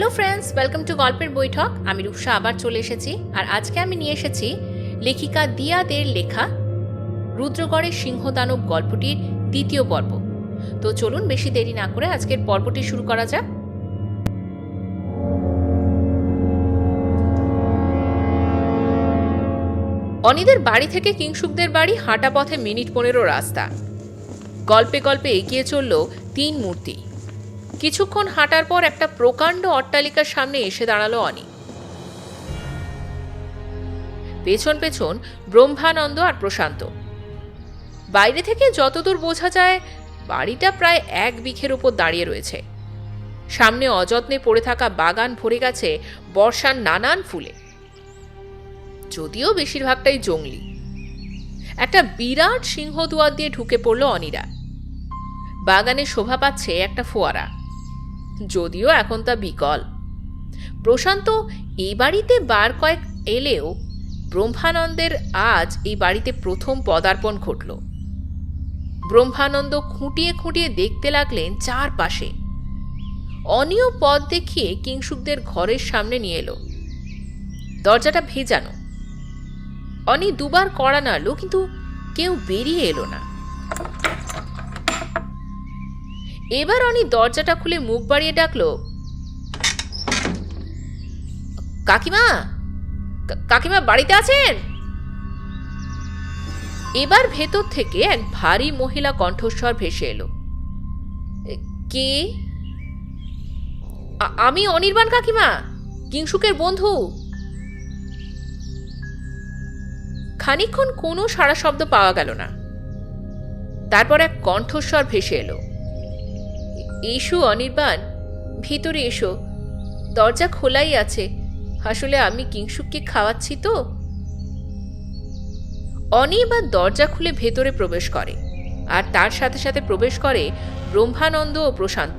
Hello friends, welcome to গল্পের বৈঠক। আমি রূপসা আবার চলে এসেছি। আর আজকে আমি নিয়ে এসেছি লেখিকা দিয়া দের লেখা রুদ্রগড়ের সিংহদানব গল্পটির দ্বিতীয় পর্ব। তো চলুন বেশি দেরি না করে আজকের পর্বটি শুরু করা যাক। অনিদের বাড়ি থেকে কিংসুকদের বাড়ি হাঁটা পথে মিনিট 15 রাস্তা। গল্পে গল্পে এগিয়ে চলল 3 মূর্তি। কিছুক্ষণ হাঁটার পর একটা প্রকাণ্ড অট্টালিকার সামনে এসে দাঁড়ালো অনি। পেছন পেছন ব্রহ্মানন্দ আর প্রশান্ত। বাইরে থেকে যতদূর বোঝা যায় বাড়িটা প্রায় 1 বিঘের উপর দাঁড়িয়ে রয়েছে। সামনে অযত্নে পড়ে থাকা বাগান ভরে গেছে বর্ষার নানান ফুলে, যদিও বেশিরভাগটাই জংলি। একটা বিরাট সিংহদুয়ার দিয়ে ঢুকে পড়ল অনিরা। বাগানে শোভা পাচ্ছে একটা ফোয়ারা, যদিও এখন তা বিকল। প্রশান্ত এই বাড়িতে বার কয়েক এলেও ব্রহ্মানন্দের আজ এই বাড়িতে প্রথম পদার্পণ ঘটল। ব্রহ্মানন্দ খুঁটিয়ে খুঁটিয়ে দেখতে লাগলেন চারপাশে। অনিও পথ দেখিয়ে কিংসুকদের ঘরের সামনে নিয়ে এলো। দরজাটা ভেজানো। অনি দুবার কড়া নাড়ল, কিন্তু কেউ বেরিয়ে এলো না। এবার অনি দরজাটা খুলে মুখ বাড়িয়ে ডাকলো, কাকিমা, কাকিমা বাড়িতে আছেন? এবার ভেতর থেকে এক ভারী মহিলা কণ্ঠস্বর ভেসে এলো। কে? আমি অনির্বাণ কাকিমা, কিংসুকের বন্ধু। খানিকক্ষণ কোনো সাড়া শব্দ পাওয়া গেল না। তারপর এক কণ্ঠস্বর ভেসে এলো, এসো অনির্বাণ, ভিতরে এসো, দরজা খোলাই আছে। আসলে আমি কিংসুককে খাওয়াচ্ছি তো। অনি এবার দরজা খুলে ভেতরে প্রবেশ করে, আর তার সাথে সাথে প্রবেশ করে ব্রহ্মানন্দ ও প্রশান্ত।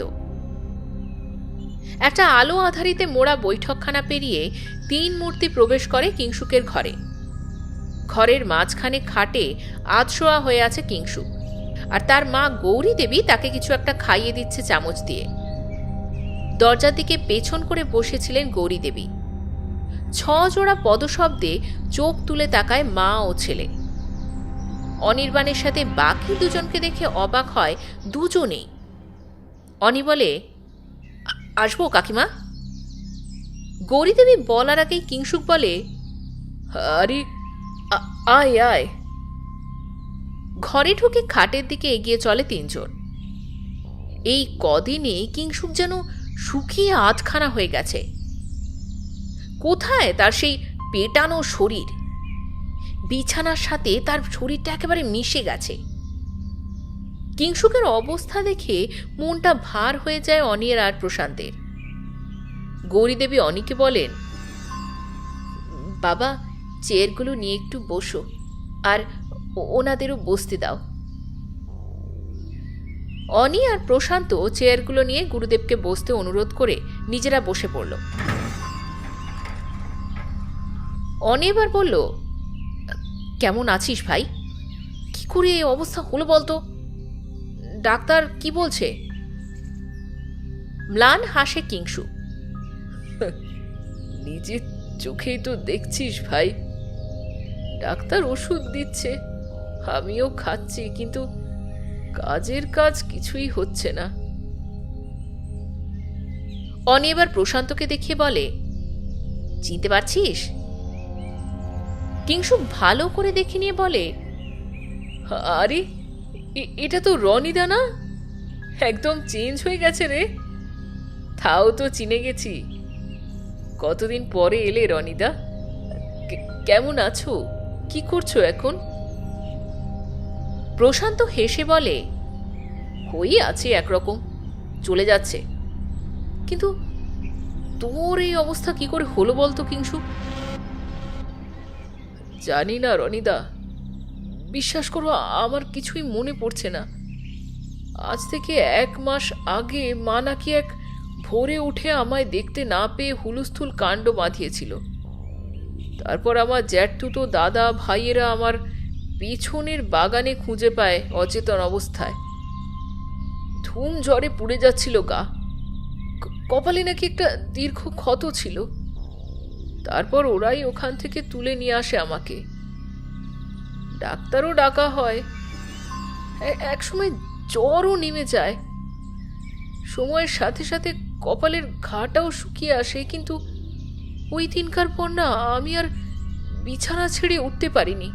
একটা আলো আধারিতে মোড়া বৈঠকখানা পেরিয়ে 3 মূর্তি প্রবেশ করে কিংসুকের ঘরে। ঘরের মাঝখানে খাটে আধশোয়া হয়ে আছে কিংসুক, আর তার মা গৌরী দেবী তাকে কিছু একটা খাইয়ে দিচ্ছে চামচ দিয়ে। দরজার দিকে পেছন করে বসেছিলেন গৌরী দেবী। 6 জোড়া পদশব্দে চোখ তুলে তাকায় মা ও ছেলে। অনির্বাণের সাথে বাকি দুজনকে দেখে অবাক হয় দুজনেই। অনি বলে, আসবো কাকিমা? গৌরী দেবী বলার আগেই কিংসুক বলে, আরে আয় আয়। ঘরে ঢুকে খাটের দিকে এগিয়ে চলে 3 জন। এই কদিনে কিংসুক যেন শুকিয়ে আধখানা হয়ে গেছে। কোথায় তার সেই পেটানো শরীর? বিছানার সাথে তার শরীরটা একেবারে মিশে গেছে। কিংসুকের অবস্থা দেখে মনটা ভার হয়ে যায় অনির আর প্রশান্তের। গৌরী দেবী অনিকে বলেন, বাবা, চেয়ারগুলো নিয়ে একটু বসো, আর ওনাদেরও বসতে দাও। অনি আর প্রশান্ত চেয়ারগুলো নিয়ে গুরুদেবকে বসতে অনুরোধ করে নিজেরা বসে পড়ল। অনি এবার বলল, কেমন আছিস ভাই? কি করে এই অবস্থা হলো বলতো? ডাক্তার কি বলছে? ম্লান হাসে কিংসু, নিজের চোখেই তো দেখছিস ভাই। ডাক্তার ওষুধ দিচ্ছে, আমিও খাচ্ছি, কিন্তু কাজের কাজ কিছুই হচ্ছে না। অনি এবার প্রশান্তকে দেখিয়ে বলে, চিনতে পারছিস? কিংসুক ভালো করে দেখে নিয়ে বলে, আরে এটা তো রনিদা না? একদম চেঞ্জ হয়ে গেছে রে। তাও তো চিনে গেছি। কতদিন পরে এলে রনিদা। কেমন আছো? কি করছো এখন? প্রশান্ত হেসে বলে, হই আছে একরকম, চলে যাচ্ছে। কিন্তু তোর এই অবস্থা কি করে হলো বলতো কিংসু? জানি না রনিদা, বিশ্বাস করো আমার কিছুই মনে পড়ছে না। আজ থেকে 1 মাস আগে মা নাকি এক ভোরে উঠে আমায় দেখতে না পেয়ে হুলস্থুল কাণ্ড বাঁধিয়েছিল। তারপর আমার জ্যাঠতুতো দাদা ভাইয়েরা আমার পেছনের বাগানে খুঁজে পায় অচেতন অবস্থায়। ধুম জ্বরে পুড়ে যাচ্ছিল গা। কপালে নাকি একটা দীর্ঘ ক্ষত ছিল। তারপর ওরাই ওখান থেকে তুলে নিয়ে আসে আমাকে। ডাক্তারও ডাকা হয়। একসময় জ্বরও নেমে যায়। সময়ের সাথে সাথে কপালের ঘাটাও শুকিয়ে আসে, কিন্তু ওই দিনকার পর না আমি আর বিছানা ছেড়ে উঠতে পারিনি।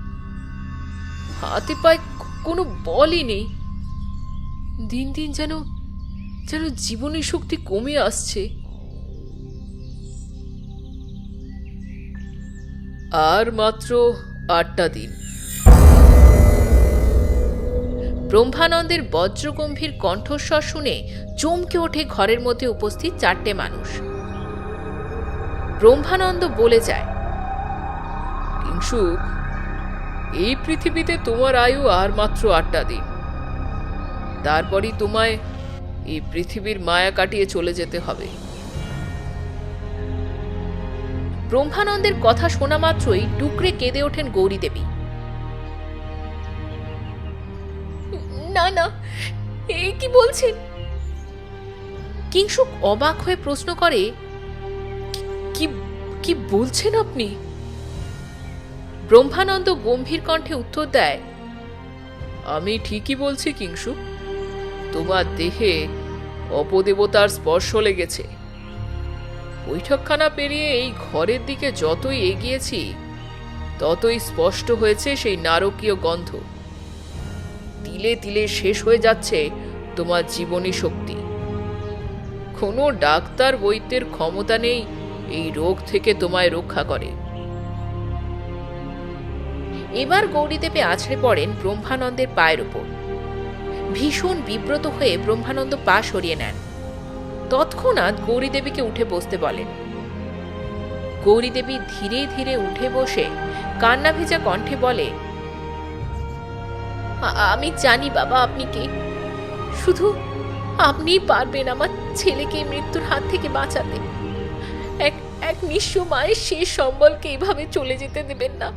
হাতে পায়ে কোনো বলই নেই। দিন দিন যেন যেন জীবনী শক্তি কমে আসছে। আর মাত্র 8টা দিন। ব্রহ্মানন্দের বজ্রগম্ভীর কণ্ঠস্বর শুনে চমকে ওঠে ঘরের মধ্যে উপস্থিত 4টে মানুষ। ব্রহ্মানন্দ বলে যায়, কিংসুক, এই পৃথিবীতে তোমার আয়ু আর মাত্র 8টা দিন। তারপরই তোমায় এই পৃথিবীর মায়া কাটিয়ে চলে যেতে হবে। ব্রহ্মানন্দের কথা শোনা মাত্রই টুকরে কেঁদে ওঠেন গৌরী দেবী। না না, এ কি বলছেন? কিংসুক অবাক হয়ে প্রশ্ন করে, কি কি বলছেন আপনি? ব্রহ্মানন্দ গম্ভীর কণ্ঠে উত্তর দেয়, আমি ঠিকই বলছি কিংসুক। তোমার দেহে অপদেবতার স্পর্শ লেগেছে। বৈঠকখানা পেরিয়ে এই ঘরের দিকে যতই এগিয়েছি ততই স্পষ্ট হয়েছে সেই নারকীয় গন্ধ। তিলে তিলে শেষ হয়ে যাচ্ছে তোমার জীবনী শক্তি। কোনো ডাক্তার বৈদ্যের ক্ষমতা নেই এই রোগ থেকে তোমায় রক্ষা করে। এবার গৌরীদেবী আছড়ে পড়েন ব্রহ্মানন্দের পায়ের উপর। ভীষণ বিব্রত হয়ে ব্রহ্মানন্দ পা সরিয়ে নেন। তৎক্ষণাৎ গৌরীদেবীকে উঠে বসতে বলেন। গৌরীদেবী ধীরে ধীরে উঠে বসে কান্না ভেজা কণ্ঠে বলে, আমি জানি বাবা আপনি কে। শুধু আপনিই পারবেন আমার ছেলেকে মৃত্যুর হাত থেকে বাঁচাতে। এক নিঃস্ব মায়ের শেষ সম্বলকে এইভাবে চলে যেতে দেবেন না।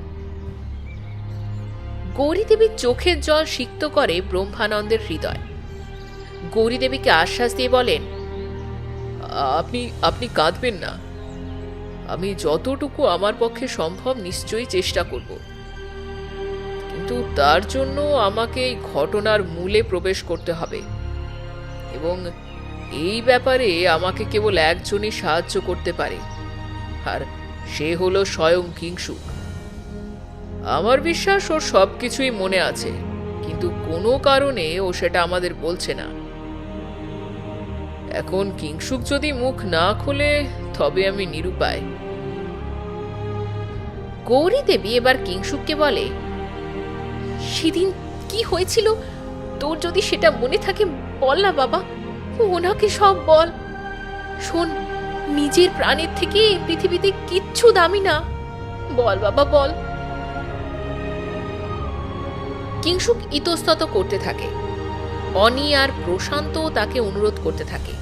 গৌরীদেবীর চোখের জল সিক্ত করে ব্রহ্মানন্দের হৃদয়। গৌরীদেবীকে আশ্বাস দিয়ে বলেন, আপনি আপনি কাঁদবেন না। আমি যতটুকু আমার পক্ষে সম্ভব নিশ্চয়ই চেষ্টা করব, কিন্তু তার জন্য আমাকে এই ঘটনার মূলে প্রবেশ করতে হবে, এবং এই ব্যাপারে আমাকে কেবল একজনই সাহায্য করতে পারে, আর সে হলো স্বয়ং কিংসুক। আমার বিশ্বাস ওর সবকিছুই মনে আছে, কিন্তু কোনো কারণে ও সেটা আমাদের বলছে না। এখন কিংসুক যদি মুখ না খোলে তবে আমি নিরুপায়। গৌরী দেবী এবার কিংসুককে বলে, সেদিন কি হয়েছিল তোর যদি সেটা মনে থাকে বল না বাবা, ওনাকে সব বল। শোন, নিজের প্রাণের থেকে এই পৃথিবীতে কিচ্ছু দামি না। বল বাবা বল। কিংসুক ইতস্তত করতে থাকে। অনি আর প্রশান্ত তাকে অনুরোধ করতে থাকে।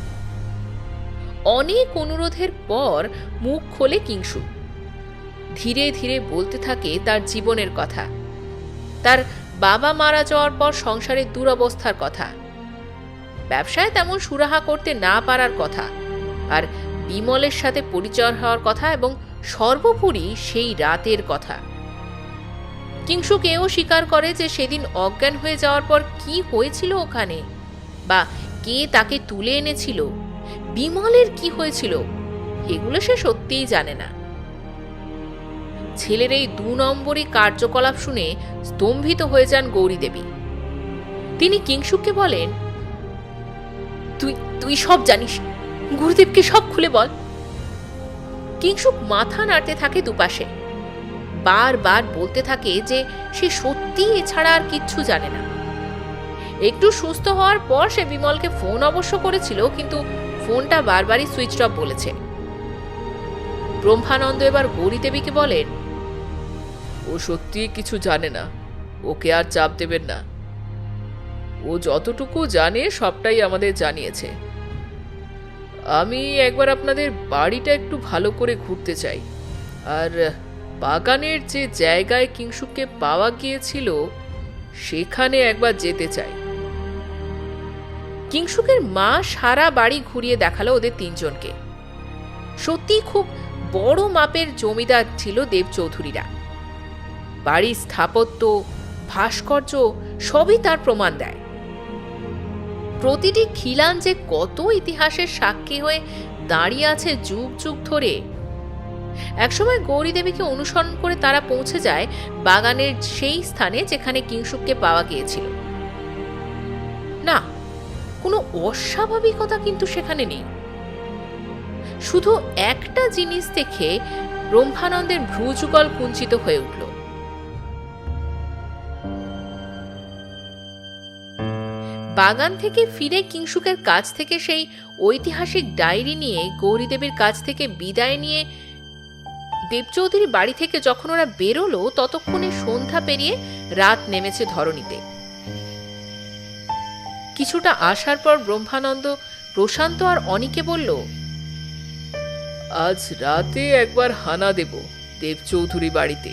অনেক অনুরোধের পর মুখ খোলে কিংসুক। ধীরে ধীরে বলতে থাকে তার জীবনের কথা, তার বাবা মারা যাওয়ার পর সংসারের দুরবস্থার কথা, ব্যবসায় তেমন সুরাহা করতে না পারার কথা, আর বিমলের সাথে পরিচয় হওয়ার কথা, এবং সর্বোপরি সেই রাতের কথা। কিংসুক এও স্বীকার করে যে সেদিন অজ্ঞান হয়ে যাওয়ার পর কি হয়েছিল ওখানে, বা কে তাকে তুলে এনেছিল, বিমলের কি হয়েছিল, এগুলো সে সত্যিই জানে না। ছেলের এই 2 নম্বরী কার্যকলাপ শুনে স্তম্ভিত হয়ে যান গৌরী দেবী। তিনি কিংসুককে বলেন, তুই তুই সব জানিস, গুরুদেবকে সব খুলে বল। কিংসুক মাথা নাড়তে থাকে দুপাশে, বারবার বলতে থাকে যে সে সত্যি এছাড়া আর কিচ্ছু জানে না। একটু সুস্থ হওয়ার পর সে বিমলকে ফোন অবশ্য করেছিল, কিন্তু ফোনটা বারবারই সুইচ অফ বলেছে। ব্রহ্মানন্দ এবার গৌরী দেবীকে বলেন, ও সত্যি কিছু জানে না, ওকে আর চাপ দেবেন না। ও যতটুকু জানে সবটাই আমাদের জানিয়েছে। আমি একবার আপনাদের বাড়িটা একটু ভালো করে ঘুরতে চাই, আর বাগানের যে জায়গায় কিংসুককে পাওয়া গিয়েছিল সেখানে একবার যেতে চাই। কিংসুকের মা সারা বাড়ি ঘুরিয়ে দেখালো ওদের তিনজনকে। সত্যি খুব বড় মাপের জমিদার ছিল দেব চৌধুরীরা। বাড়ির স্থাপত্য, ভাস্কর্য সবই তার প্রমাণ দেয়। প্রতিটি খিলান যে কত ইতিহাসের সাক্ষী হয়ে দাঁড়িয়ে আছে যুগ যুগ ধরে। একসময় গৌরী দেবীকে অনুসরণ করে তারা পৌঁছে যায় বাগানের সেই স্থানে যেখানে কিংসুককে পাওয়া গিয়েছিল। না, কোনো অস্বাভাবিকতা কিন্তু সেখানে নেই। শুধু একটা জিনিস দেখে ব্রহ্মানন্দের ভ্রুযুগল কুঞ্চিত হয়ে উঠল। বাগান থেকে ফিরে কিংসুকের কাছ থেকে সেই ঐতিহাসিক ডায়েরি নিয়ে গৌরীদেবীর কাছ থেকে বিদায় নিয়ে দেবচৌধুরী বাড়ি থেকে যখন ওরা বেরোলো, ততক্ষণে সন্ধ্যা পেরিয়ে রাত নেমেছে ধরণীতে। কিছুটা আসার পর ব্রহ্মানন্দ প্রশান্ত আর অনিকে বলল, আজ রাতে একবার হানা দেব দেবচৌধুরী বাড়িতে।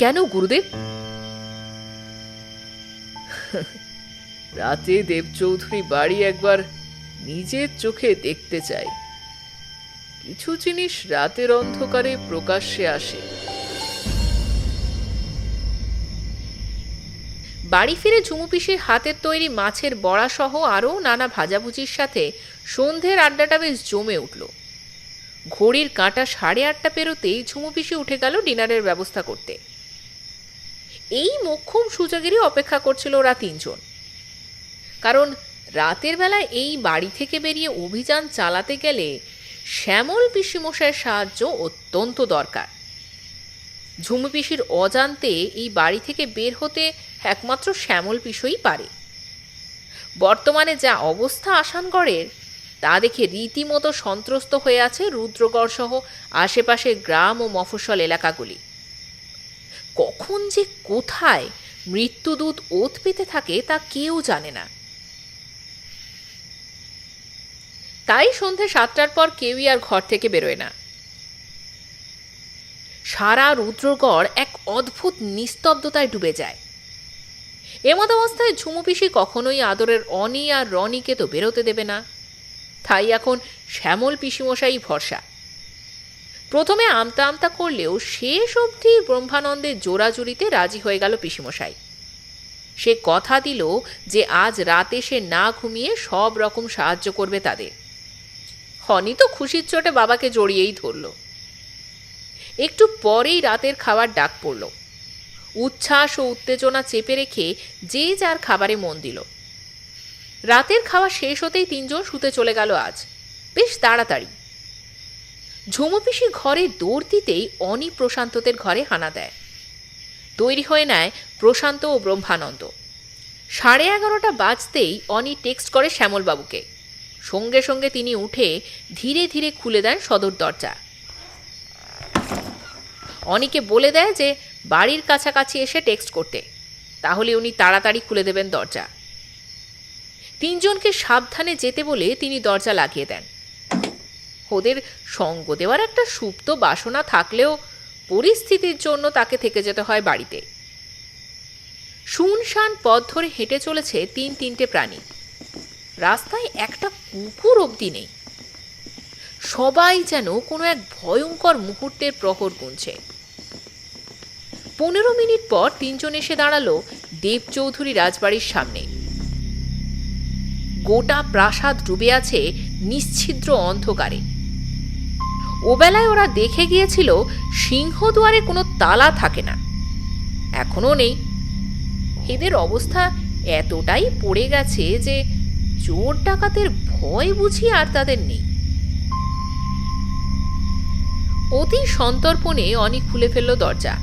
কেন গুরুদেব? রাতে দেবচৌধুরী বাড়ি একবার নিজের চোখে দেখতে চাই। কিছু জিনিস রাতের অন্ধকারে প্রকাশ্যে আসে। বাড়ি ফিরে ঝুমু পিসির হাতের তৈরি মাছের বড়া সহ আরও নানা ভাজাভুজির সাথে সন্ধ্যের আড্ডাটা বেশ জমে উঠল। ঘড়ির কাঁটা 8:30 পেরোতেই ঝুমু পিসি উঠে গেল ডিনারের ব্যবস্থা করতে। এই মোক্ষম সুযোগেরই অপেক্ষা করছিল ওরা তিনজন। কারণ রাতের বেলায় এই বাড়ি থেকে বেরিয়ে অভিযান চালাতে গেলে শ্যামল পিসিমশাইয়ের সাহায্য অত্যন্ত দরকার। ঝুমু পিসির অজান্তে এই বাড়ি থেকে বের হতে একমাত্র শ্যামল পিসই পারে। বর্তমানে যা অবস্থা আসানগড়ের তা দেখে রীতিমতো সন্ত্রস্ত হয়ে আছে রুদ্রগড় সহ আশেপাশের গ্রাম ও মফস্বল এলাকাগুলি। কখন যে কোথায় মৃত্যুদূত ওত পেতে থাকে তা কেউ জানে না। তাই সন্ধ্যে 7টার পর কেউই আর ঘর থেকে বেরোয় না। সারা রুদ্রগড় এক অদ্ভুত নিস্তব্ধতায় ডুবে যায়। এমত অবস্থায় ঝুমু পিসি কখনোই আদরের অনি আর রনিকে তো বেরোতে দেবে না। তাই এখন শ্যামল পিসিমশাই ভরসা। প্রথমে আমতা আমতা করলেও শেষ অবধি ব্রহ্মানন্দের জোড়াজুড়িতে রাজি হয়ে গেল পিসিমশাই। সে কথা দিল যে আজ রাতে সে না ঘুমিয়ে সব রকম সাহায্য করবে তাদের। হনি তো খুশির চোটে বাবাকে জড়িয়েই ধরল। একটু পরেই রাতের খাবার ডাক পড়ল। উচ্ছ্বাস ও উত্তেজনা চেপে রেখে যে যার খাবারে মন দিল। রাতের খাওয়া শেষ হতেই তিনজন শুতে চলে গেল আজ বেশ তাড়াতাড়ি। ঝুমু পিসি ঘরে দৌড় দিতেই অনি প্রশান্তদের ঘরে হানা দেয়। তৈরি হয়ে নেয় প্রশান্ত ও ব্রহ্মানন্দ। 11:30 বাজতেই অনি টেক্সট করে শ্যামলবাবুকে। সঙ্গে সঙ্গে তিনি উঠে ধীরে ধীরে খুলে দেন সদর দরজা। অনিকে বলে দেয় যে বাড়ির কাছাকাছি এসে টেক্সট করতে, তাহলে উনি তাড়াতাড়ি খুলে দেবেন দরজা। তিনজনকে সাবধানে যেতে বলে তিনি দরজা লাগিয়ে দেন। ওদের সঙ্গ দেওয়ার একটা সুপ্ত বাসনা থাকলেও পরিস্থিতির জন্য তাকে থেকে যেতে হয় বাড়িতে। শুনশান পথ ধরে হেঁটে চলেছে 3-3টে প্রাণী। রাস্তায় একটা কুকুর অবধি নেই। সবাই যেন কোনো এক ভয়ঙ্কর মুহূর্তের প্রহর গুনছে। 15 মিনিট পর তিনজন এসে দাঁড়ালো দেবচৌধুরী রাজবাড়ির সামনে। গোটা প্রাসাদ ডুবে আছে নিশ্ছিদ্র অন্ধকারে। ওবেলায় ওরা দেখে গিয়েছিল সিংহদুয়ারে কোনো তালা থাকে না, এখনো নেই। এদের অবস্থা এতটাই পড়ে গেছে যে চোর ডাকাতের ভয় বুঝি আর তাদের নেই। অতি সন্তর্পণে অনি খুলে ফেলল দরজা।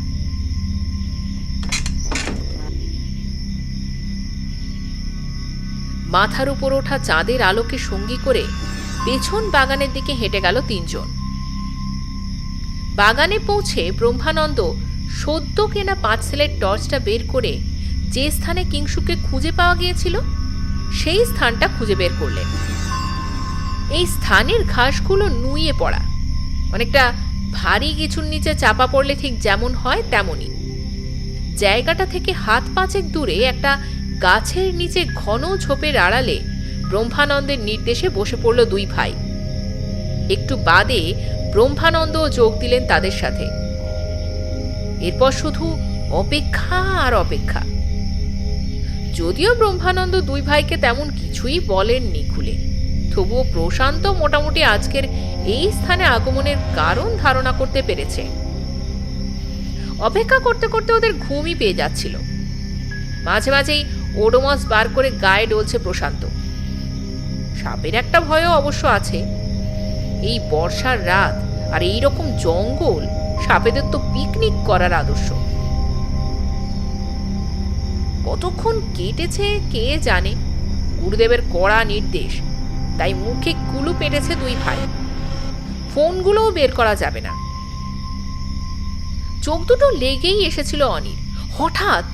মাথার উপর ওঠা চাঁদের আলোকে সঙ্গী করে পেছন বাগানের দিকে হেঁটে গেল তিনজন। বাগানে পৌঁছে ব্রহ্মানন্দ সদ্য কেনা 5 সেলের টর্চটা বের করে যে স্থানে কিংসুককে খুঁজে পাওয়া গিয়েছিল সেই স্থানটা খুঁজে বের করলেন। এই স্থানের ঘাসগুলো নুয়ে পড়া, অনেকটা ভারী কিছুর নিচে চাপা পড়লে ঠিক যেমন হয় তেমনই। জায়গাটা থেকে হাত 5 দূরে একটা গাছের নিচে ঘন ঝোপের আড়ালে ব্রহ্মানন্দের নির্দেশে বসে পড়ল দুই ভাই। একটু বাদে ব্রহ্মানন্দও যোগ দিলেন তাদের সাথে। এরপর শুধু অপেক্ষা আর অপেক্ষা। যদিও ব্রহ্মানন্দ দুই ভাইকে তেমন কিছুই বলেননি খুলে, তবুও প্রশান্ত মোটামুটি আজকের এই স্থানে আগমনের কারণ ধারণা করতে পেরেছে। অপেক্ষা করতে করতে ওদের ঘুমই পেয়ে যাচ্ছিল। মাঝে মাঝেই ওডোমস বার করে গায়ে ডলছে প্রশান্ত। সাপের একটা ভয়ও অবশ্য আছে। এই বর্ষার রাত আর এই রকম জঙ্গল, সাপেদের তো পিকনিক করার আদর্শ। কতক্ষণ কেটেছে কে জানে। গুরুদেবের কড়া নির্দেশ, তাই মুখে কুলু পেটেছে দুই ভাই। ফোনগুলোও বের করা যাবে না। চোখ দুটো লেগেই এসেছিল অনির। হঠাৎ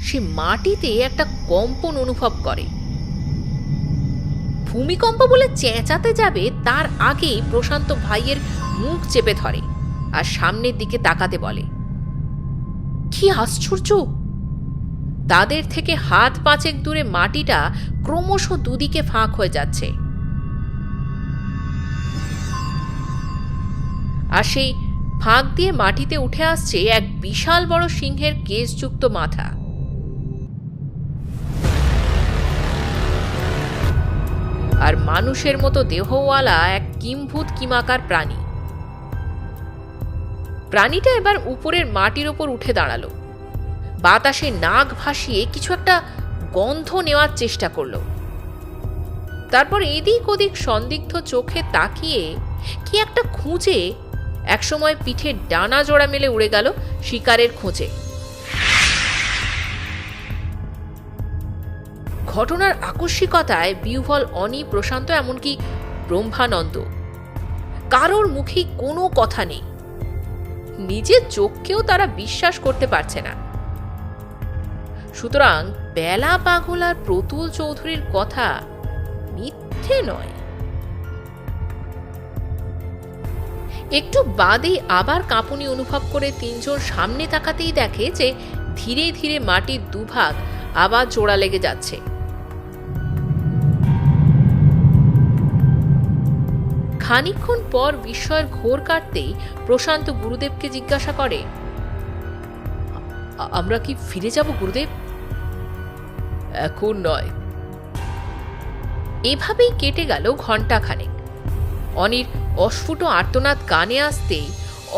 সে মাটিতে একটা কম্পন অনুভব করে। ভূমিকম্প বলে চেঁচাতে যাবে তার আগেই প্রশান্ত ভাইয়ের মুখ চেপে ধরে আর সামনের দিকে তাকাতে বলে। কি আশ্চর্য! তাদের থেকে হাত পাঁচেক দূরে মাটিটা ক্রমশ দুদিকে ফাঁক হয়ে যাচ্ছে, আর সেই ফাঁক দিয়ে মাটিতে উঠে আসছে এক বিশাল বড় সিংহের কেশযুক্ত মাথা। আর মানুষের মতো দেহওয়ালা এক কিম্ভূত কিমাকার প্রাণী। প্রাণীটা এবার উপরের মাটির ওপর উঠে দাঁড়ালো। বাতাসে নাক ভাসিয়ে কিছু একটা গন্ধ নেওয়ার চেষ্টা করলো। তারপর এদিক ওদিক সন্দিগ্ধ চোখে তাকিয়ে কি একটা খুঁজে একসময় পিঠে ডানা জোড়া মেলে উড়ে গেল শিকারের খোঁজে। ঘটনার আকস্মিকতায় বিহ্বল অনি, প্রশান্ত, এমনকি ব্রহ্মানন্দ, কারোর মুখেই কোনো কথা নেই। নিজের চোখকেও তারা বিশ্বাস করতে পারছে না। সুতরাং বেলা পাগল আর প্রতুল চৌধুরীর কথা মিথ্যে নয়। একটু বাদে আবার কাঁপুনি অনুভব করে তিনজন সামনে তাকাতেই দেখে যে ধীরে ধীরে মাটির দুভাগ আবার জোড়া লেগে যাচ্ছে। খানিকক্ষণ পর বিস্ময়ের ঘোর কাটতেই প্রশান্ত গুরুদেবকে জিজ্ঞাসা করে, আমরা কি ফিরে যাব গুরুদেব? এখন নয়। এভাবেই কেটে গেল ঘণ্টাখানেক। অনির অস্ফুট আর্তনাদ কানে আসতেই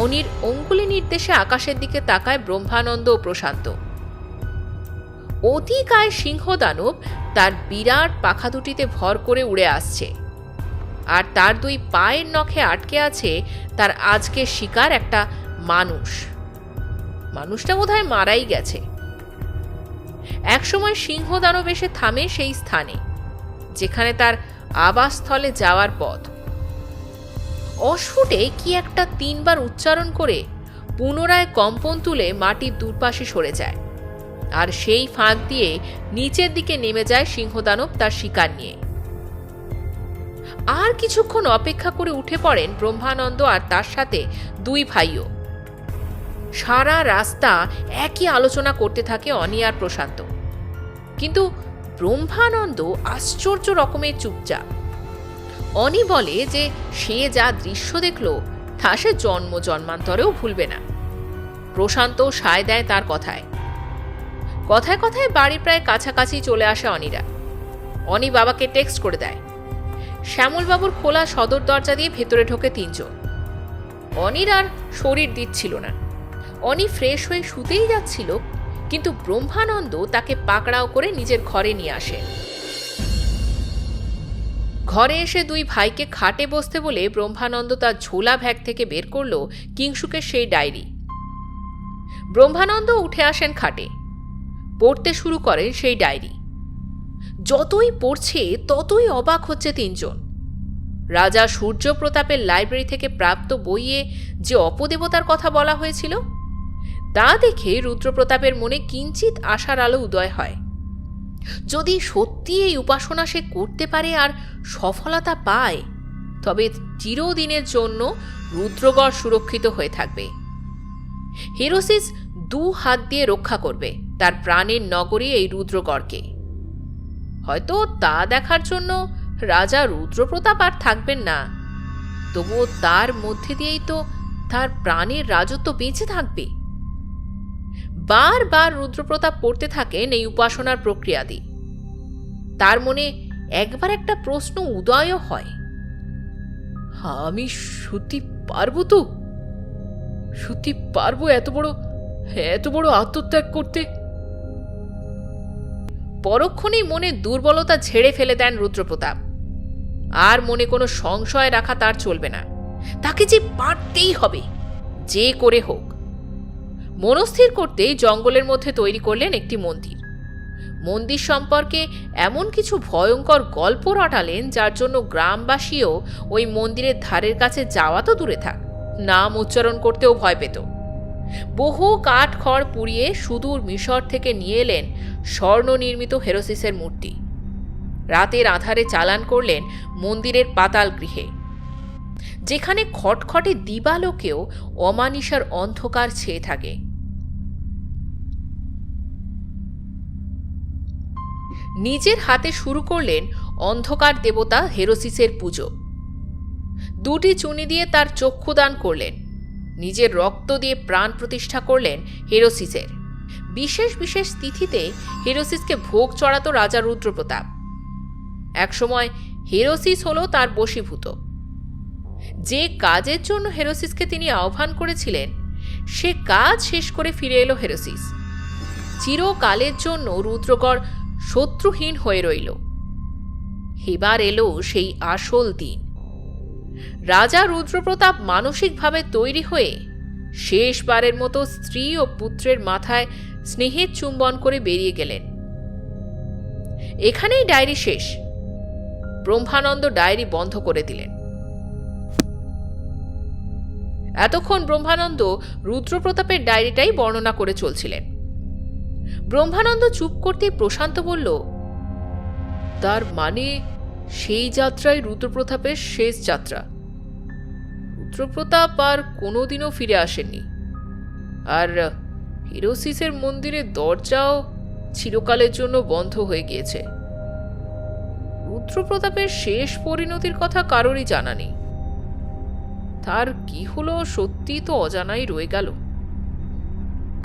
অনির অঙ্গুলি নির্দেশে আকাশের দিকে তাকায় ব্রহ্মানন্দ ও প্রশান্ত। অতিকায় সিংহদানব তার বিরাট পাখা দুটিতে ভর করে উড়ে আসছে, আর তার দুই পায়ের নখে আটকে আছে তার আজকের শিকার একটা মানুষ। মানুষটা বোধহয় মারাই গেছে। একসময় সিংহদানব এসে থামে সেই স্থানে যেখানে তার আবাসস্থলে যাওয়ার পথ। অস্ফুটে কি একটা তিনবার উচ্চারণ করে পুনরায় কম্পন তুলে মাটির দুপাশে সরে যায়, আর সেই ফাঁক দিয়ে নিচের দিকে নেমে যায় সিংহদানব তার শিকার নিয়ে। আর কিছুক্ষণ অপেক্ষা করে উঠে পড়েন ব্রহ্মানন্দ আর তার সাথে দুই ভাইও। সারা রাস্তা একই আলোচনা করতে থাকে অনি আর প্রশান্ত, কিন্তু ব্রহ্মানন্দ আশ্চর্য রকমের চুপচাপ। অনি বলে যে সে যা দৃশ্য দেখল তা সে জন্ম জন্মান্তরেও ভুলবে না। প্রশান্ত সায় দেয় তার কথায়। কথায় কথায় বাড়ি প্রায় কাছাকাছি চলে আসে অনিরা। অনি বাবাকে টেক্সট করে দেয়। শ্যামলবাবুর খোলা সদর দরজা দিয়ে ভেতরে ঢোকে তিনজন। অনির আর শরীর দিচ্ছিল না। অনি ফ্রেশ হয়ে শুতেই যাচ্ছিল, কিন্তু ব্রহ্মানন্দ তাকে পাকড়াও করে নিজের ঘরে নিয়ে আসে। ঘরে এসে দুই ভাইকে খাটে বসতে বলে ব্রহ্মানন্দ তার ঝোলা ব্যাগ থেকে বের করল কিংশুকের সেই ডায়েরি। ব্রহ্মানন্দ উঠে আসেন খাটে, পড়তে শুরু করেন সেই ডায়েরি। যতই পড়ছে ততই অবাক হচ্ছে তিনজন। রাজা সূর্যপ্রতাপের লাইব্রেরি থেকে প্রাপ্ত বইয়ে যে অপদেবতার কথা বলা হয়েছিল তা দেখে রুদ্রপ্রতাপের মনে কিঞ্চিত আশার আলো উদয় হয়। যদি সত্যি এই উপাসনা সে করতে পারে আর সফলতা পায়, তবে চিরদিনের জন্য রুদ্রগড় সুরক্ষিত হয়ে থাকবে। হেরোসিস 2 হাত দিয়ে রক্ষা করবে তার প্রাণের নগরী এই রুদ্রগড়কে। হয়তো তা দেখার জন্য রাজা রুদ্রপ্রতাপ আর থাকবেন না, তবুও তার মধ্যে দিয়েই তো তার প্রাণের রাজত্ব বেঁচে থাকবে। বারবার রুদ্রপ্রতাপ পড়তে থাকেন এই উপাসনার প্রক্রিয়াদি। তার মনে একবার একটা প্রশ্ন উদয়ও হয়, আমি সত্যি পারবো তো? সত্যি পারবো এত বড় আত্মত্যাগ করতে? পরক্ষণেই মনে দুর্বলতা ঝেড়ে ফেলে দেন রুদ্রপ্রতাপ। আর মনে কোনো সংশয় রাখা তার চলবে না, তাকে যে পারতেই হবে, যে করে হোক। মনস্থির করতেই জঙ্গলের মধ্যে তৈরি করলেন একটি মন্দির। মন্দির সম্পর্কে এমন কিছু ভয়ঙ্কর গল্প রটালেন যার জন্য গ্রামবাসীও ওই মন্দিরের ধারের কাছে যাওয়া তো দূরে থাক, নাম উচ্চারণ করতেও ভয় পেত। বহু কাঠ খড় পুড়িয়ে সুদূর মিশর থেকে নিয়ে এলেন স্বর্ণ নির্মিত হেরোসিসের মূর্তি। রাতের আধারে চালান করলেন মন্দিরের পাতাল গৃহে, যেখানে খটখটে দিবালোকেও অমানিসার অন্ধকার ছেয়ে থাকে। নিজের হাতে শুরু করলেন অন্ধকার দেবতা হেরোসিসের পুজো। দুটি চুনি দিয়ে তার চক্ষুদান করলেন, নিজের রক্ত দিয়ে প্রাণ প্রতিষ্ঠা করলেন হেরোসিসের। বিশেষ বিশেষ তিথিতে হেরোসিসকে ভোগ চড়াতো রাজা রুদ্রপ্রতাপ। একসময় হেরোসিস হল তার বশীভূত। যে কাজের জন্য হেরোসিসকে তিনি আহ্বান করেছিলেন, সে কাজ শেষ করে ফিরে এলো হেরোসিস। চিরকালের জন্য রুদ্রগড় শত্রুহীন হয়ে রইল। এবার এলো সেই আসল দিন। রাজা রুদ্রপ্রতাপ মানসিকভাবে তৈরি হয়ে শেষবারের মতো স্ত্রী ও পুত্রের মাথায় স্নেহের চুম্বন করে বেরিয়ে গেলেন। এখানেই ডায়েরি শেষ। ব্রহ্মানন্দ ডায়েরি বন্ধ করে দিলেন। এতক্ষণ ব্রহ্মানন্দ রুদ্রপ্রতাপের ডায়েরিটাই বর্ণনা করে চলছিলেন। ব্রহ্মানন্দ চুপ করতেই প্রশান্ত বলল, তার মানে সেই যাত্রাই রুদ্রপ্রতাপের শেষ যাত্রা। রুদ্রপ্রতাপ আর কোনোদিনও ফিরে আসেননি, আর হেরোসিসের মন্দিরের দরজাও চিরকালের জন্য বন্ধ হয়ে গিয়েছে। রুদ্রপ্রতাপের শেষ পরিণতির কথা কারোরই জানা নেই। তার কি হলো সত্যি তো অজানাই রয়ে গেল।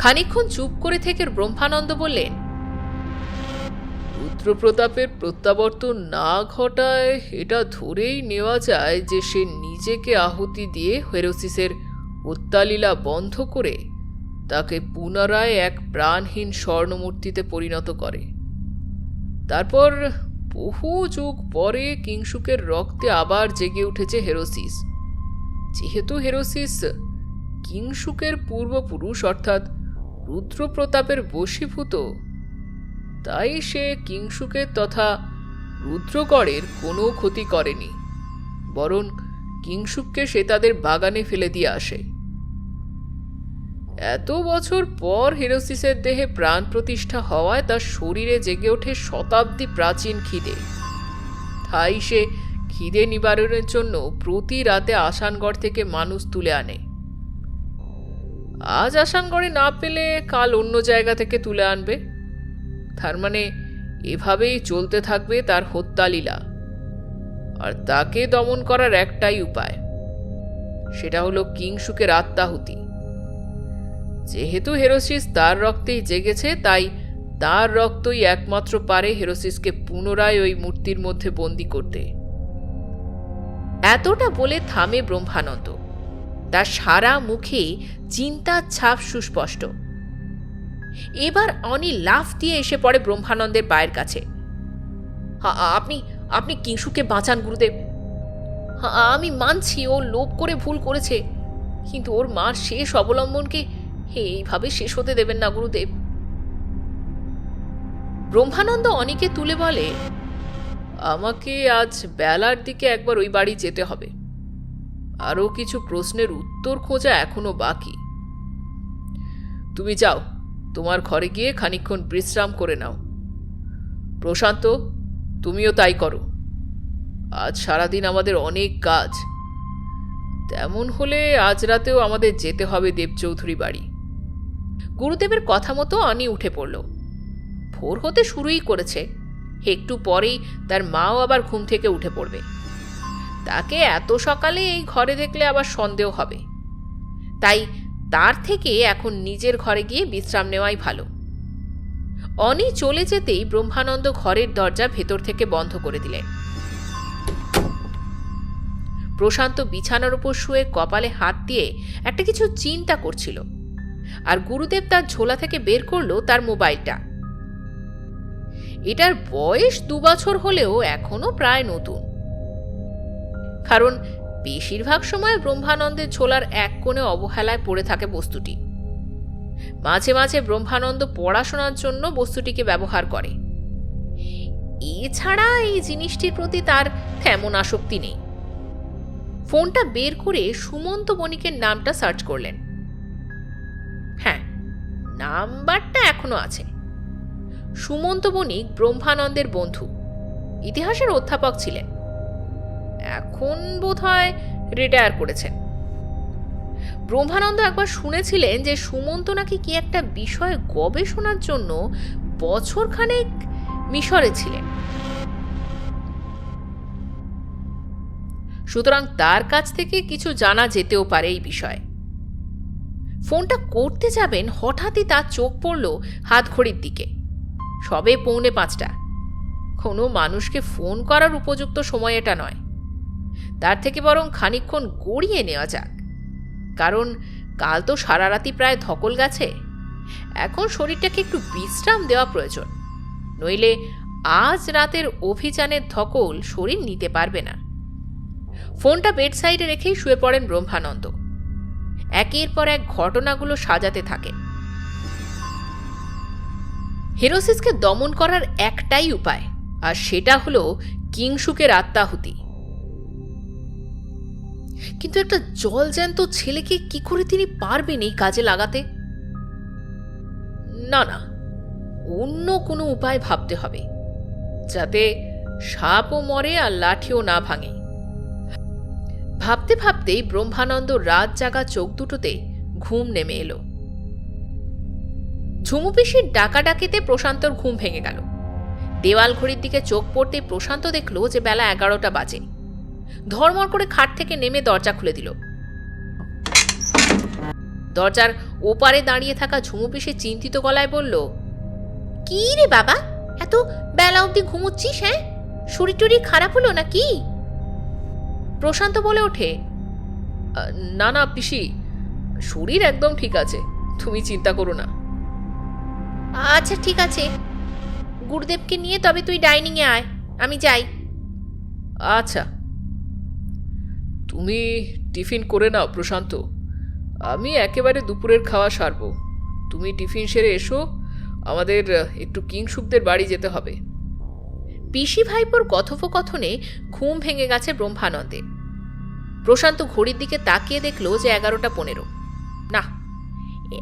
খানিকক্ষণ চুপ করে থেকে ব্রহ্মানন্দ বললেন, রুদ্রপ্রতাপের প্রত্যাবর্তন না ঘটায় এটা ধরেই নেওয়া যায় যে সে নিজেকে আহুতি দিয়ে হেরোসিসের হত্যালীলা বন্ধ করে তাকে পুনরায় এক প্রাণহীন স্বর্ণমূর্তিতে পরিণত করে। তারপর বহু যুগ পরে কিংশুকের রক্তে আবার জেগে উঠেছে হেরোসিস। যেহেতু হেরোসিস কিংশুকের পূর্বপুরুষ অর্থাৎ রুদ্রপ্রতাপের বশীভূত, তাই সে কিংশুকের তথা রুদ্রগড়ের কোনো ক্ষতি করেনি, বরং কিংশুককে সে তাদের বাগানে ফেলে দিয়ে আসে। এত বছর পর হেরোসিসের দেহে প্রাণ প্রতিষ্ঠা হওয়ায় তার শরীরে জেগে ওঠে শতাব্দী প্রাচীন খিদে। তাই সে খিদে নিবারণের জন্য প্রতি রাতে আসানগড় থেকে মানুষ তুলে আনে। আজ আসানগড়ে না পেলে কাল অন্য জায়গা থেকে তুলে আনবে। তার মানে এভাবেই চলতে থাকবে তার হত্যালীলা। আর তাকে দমন করার একটাই উপায়, সেটা হলো কিংশুকের আত্মাহুতি। যেহেতু হেরোসিস তার রক্তেই জেগেছে, তাই তার রক্তই একমাত্র পারে হেরোসিসকে পুনরায় ওই মূর্তির মধ্যে বন্দী করতে। এতটা বলে থামে ব্রহ্মানন্দ। তার সারা মুখে চিন্তার ছাপ সুস্পষ্ট। এবার অনি লাফ দিয়ে এসে পড়ে ব্রহ্মানন্দের পায়ের কাছে। আপনি কিংশুকে বাঁচান গুরুদেব। আমি মানছি ও লোভ করে ভুল করেছে, কিন্তু ওর মার শেষ অবলম্বনকে এইভাবে শেষ হতে দেবেন না গুরুদেব। ব্রহ্মানন্দ অনিকে তুলে বলে, আমাকে আজ বেলার দিকে একবার ওই বাড়ি যেতে হবে। আরও কিছু প্রশ্নের উত্তর খোঁজা এখনো বাকি। তুমি যাও, তোমার ঘরে গিয়ে খানিকক্ষণ বিশ্রাম করে নাও। প্রশান্ত, তুমিও তাই করো। আজ সারাদিন আমাদের অনেক কাজ। তেমন হলে আজ রাতেও আমাদের যেতে হবে দেবচৌধুরী বাড়ি। গুরুদেবের কথা মতো অনি উঠে পড়ল। ভোর হতে শুরুই করেছে, একটু পরেই তার মাও আবার ঘুম থেকে উঠে পড়বে। তাকে এত সকালে এই ঘরে দেখলে আবার সন্দেহ হবে। তাই তার থেকে এখন নিজের ঘরে গিয়ে বিশ্রাম নেওয়াই ভালো। অনি চলে যেতেই ব্রহ্মানন্দ ঘরের দরজা ভেতর থেকে বন্ধ করে দিলেন। প্রশান্ত বিছানার উপর শুয়ে কপালে হাত দিয়ে একটা কিছু চিন্তা করছিল, আর গুরুদেব তার ঝোলা থেকে বের করলো তার মোবাইলটা। এটার বয়স 2 বছর হলেও এখনো প্রায় নতুন, কারণ বেশিরভাগ সময় ব্রহ্মানন্দের ঝোলার এক কোণে অবহেলায় পড়ে থাকে বস্তুটি। মাঝে মাঝে ব্রহ্মানন্দ পড়াশোনার জন্য বস্তুটিকে ব্যবহার করে, এছাড়া এই জিনিসটির প্রতি তার তেমন আসক্তি নেই। ফোনটা বের করে সুমন্ত বণিকের নামটা সার্চ করলেন। হ্যাঁ, নাম্বারটা এখনো আছে। সুমন্ত বণিক ব্রহ্মানন্দের বন্ধু, ইতিহাসের অধ্যাপক ছিলেন। এখন বোধহয় রিটায়ার করেছেন। ব্রহ্মানন্দ একবার শুনেছিলেন যে সুমন্ত নাকি কি একটা বিষয়ে গবেষণার জন্য বছরখানেক মিশরে ছিলেন। সুতরাং তার কাছ থেকে কিছু জানা যেতেও পারে এই বিষয়ে। ফোনটা করতে যাবেন, হঠাৎই তার চোখ পড়ল হাতঘড়ির দিকে। সবে 4:45। কোনো মানুষকে ফোন করার উপযুক্ত সময় এটা নয়। তার থেকে বরং খানিকক্ষণ গড়িয়ে নেওয়া যাক, কারণ কাল তো সারা রাতি প্রায় ধকল গেছে। এখন শরীরটাকে একটু বিশ্রাম দেওয়া প্রয়োজন, নইলে আজ রাতের অভিযানের ধকল শরীর নিতে পারবে না। ফোনটা বেড সাইডে রেখেই শুয়ে পড়েন ব্রহ্মানন্দ। একের পর এক ঘটনাগুলো সাজাতে থাকে। হেরোসিসকে দমন করার একটাই উপায়, আর সেটা হলো কিংসুকের আত্মাহুতি। কিন্তু একটা জলজ্যান্ত ছেলেকে কি করে তিনি পারবেন এই কাজে লাগাতে? না না, অন্য কোনো উপায় ভাবতে হবে, যাতে সাপও মরে আর লাঠিও না ভাঙে। ভাবতে ভাবতেই ব্রহ্মানন্দ রাত জাগা চোখ দুটোতে ঘুম নেমে এলো। ঝুমু পিসির ডাকাডাকিতে প্রশান্তর ঘুম ভেঙে গেল। দেওয়াল ঘড়ির দিকে চোখ পড়তে প্রশান্ত দেখল যে বেলা 11টা বাজে। ধর্মর করে খাট থেকে নেমে দরজা খুলে দিল। দরজার ওপারে দাঁড়িয়ে থাকা ঝুমু পিসি চিন্তিত গলায় বলল, কি রে বাবা, এত বেলা অবধি ঘুমোচ্ছিস? হ্যাঁ, শরীর টরীর খারাপ হলো নাকি? প্রশান্ত বলে ওঠে, না না পিসি, শরীর একদম ঠিক আছে, তুমি চিন্তা করো না। আচ্ছা ঠিক আছে, গুরুদেবকে নিয়ে তবে তুই ডাইনিংয়ে আয়, আমি যাই। আচ্ছা, তুমি টিফিন করে নাও প্রশান্ত, আমি একেবারে দুপুরের খাওয়া সারবো। তুমি টিফিন সেরে এসো, আমাদের একটু কিংসুকদের বাড়ি যেতে হবে। পিসি ভাইপোর কথোপকথনে ঘুম ভেঙে গেছে ব্রহ্মানন্দে। প্রশান্ত ঘড়ির দিকে তাকিয়ে দেখল যে 11:15। না,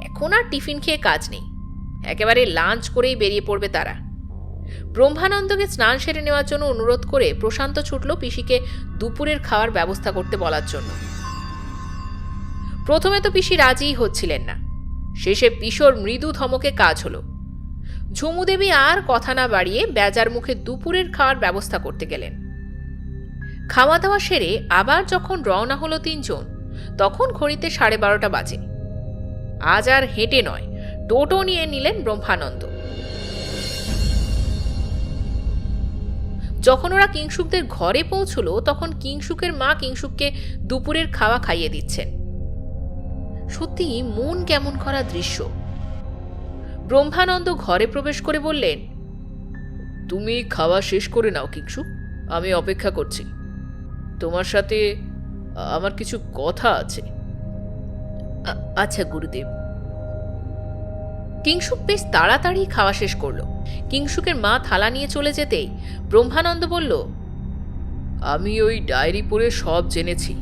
এখন আর টিফিন খেয়ে কাজ নেই, একেবারে লাঞ্চ করেই বেরিয়ে পড়বে তারা। ব্রহ্মানন্দকে স্নান সেরে নেওয়ার জন্য অনুরোধ করে প্রশান্ত ছুটল পিসিকে দুপুরের খাওয়ার ব্যবস্থা করতে বলার জন্য। প্রথমে তো পিসি রাজিই হচ্ছিলেন না, শেষে পিসোর মৃদু ধমকে কাজ হলো। ঝুমুদেবী আর কথা না বাড়িয়ে বেজার মুখে দুপুরের খাওয়ার ব্যবস্থা করতে গেলেন। খাওয়া দাওয়া সেরে আবার যখন রওনা হলো 3 জন, তখন ঘড়িতে 12:30 বাজে। আজ আর হেঁটে নয়, টোটো নিয়ে নিলেন ব্রহ্মানন্দ। যখন ওরা কিংসুকদের ঘরে পৌঁছলো, তখন কিংসুকের মা কিংসুককে দুপুরের খাওয়া খাইয়ে দিচ্ছেন। সত্যি মন কেমন করা দৃশ্য। ব্রহ্মানন্দ ঘরে প্রবেশ করে বললেন, তুমি খাওয়া শেষ করে নাও কিংসুক, আমি অপেক্ষা করছি। তোমার সাথে আমার কিছু কথা আছে। আচ্ছা গুরুদেব। কিংসুক বেশ তাড়াতাড়ি খাওয়া শেষ করল। কিংসুকের মা থালা নিয়ে চলে যেতেই ব্রহ্মানন্দ বলল, আমি ওই ডায়েরি পড়ে সব জেনেছি,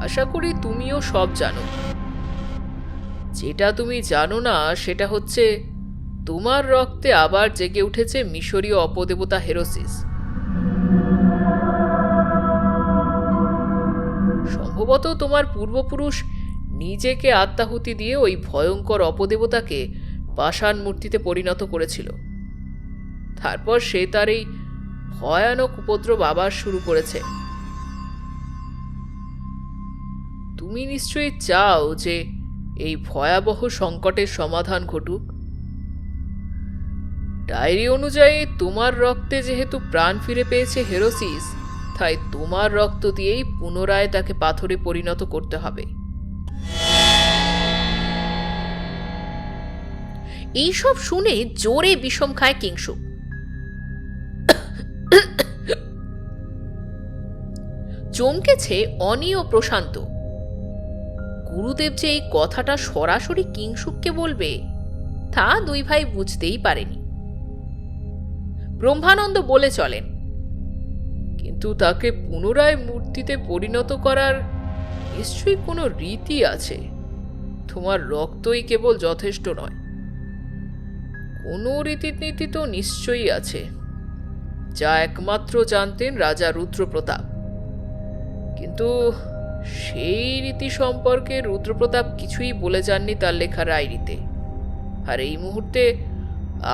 আশা করি তুমিও সব জানো। যেটা তুমি জানো না সেটা হচ্ছে তোমার রক্তে আবার জেগে উঠেছে মিশরীয় অপদেবতা হেরোসিস। সম্ভবত তোমার পূর্বপুরুষ নিজেকে আত্মাহুতি দিয়ে ওই ভয়ঙ্কর অপদেবতাকে পাষাণ মূর্তিতে পরিণত করেছিল। তারপর সে তার এই ভয়ানক উপদ্রব আবার শুরু করেছে। তুমি নিশ্চয়ই চাও যে এই ভয়াবহ সংকটের সমাধান ঘটুক। ডায়েরি অনুযায়ী তোমার রক্তে যেহেতু প্রাণ ফিরে পেয়েছে হেরোসিস, তাই তোমার রক্ত দিয়েই পুনরায় তাকে পাথরে পরিণত করতে হবে। এইসব শুনে জোরে বিষম খায় কিংসুক। চমকেছে অনি ও প্রশান্ত। গুরুদেব যে এই কথাটা সরাসরি কিংসুককে বলবে তা দুই ভাই বুঝতেই পারেনি। ব্রহ্মানন্দ বলে চলেন, কিন্তু তাকে পুনরায় মূর্তিতে পরিণত করার নিশ্চয়ই কোনো রীতি আছে। তোমার রক্তই কেবল যথেষ্ট নয়, কোনো রীতিনীতি তো নিশ্চয়ই আছে, যা একমাত্র জানতেন রাজা রুদ্রপ্রতাপ। কিন্তু সেই রীতি সম্পর্কে রুদ্রপ্রতাপ কিছুই বলে যাননি তার লেখা ডায়েরিতে। আর এই মুহূর্তে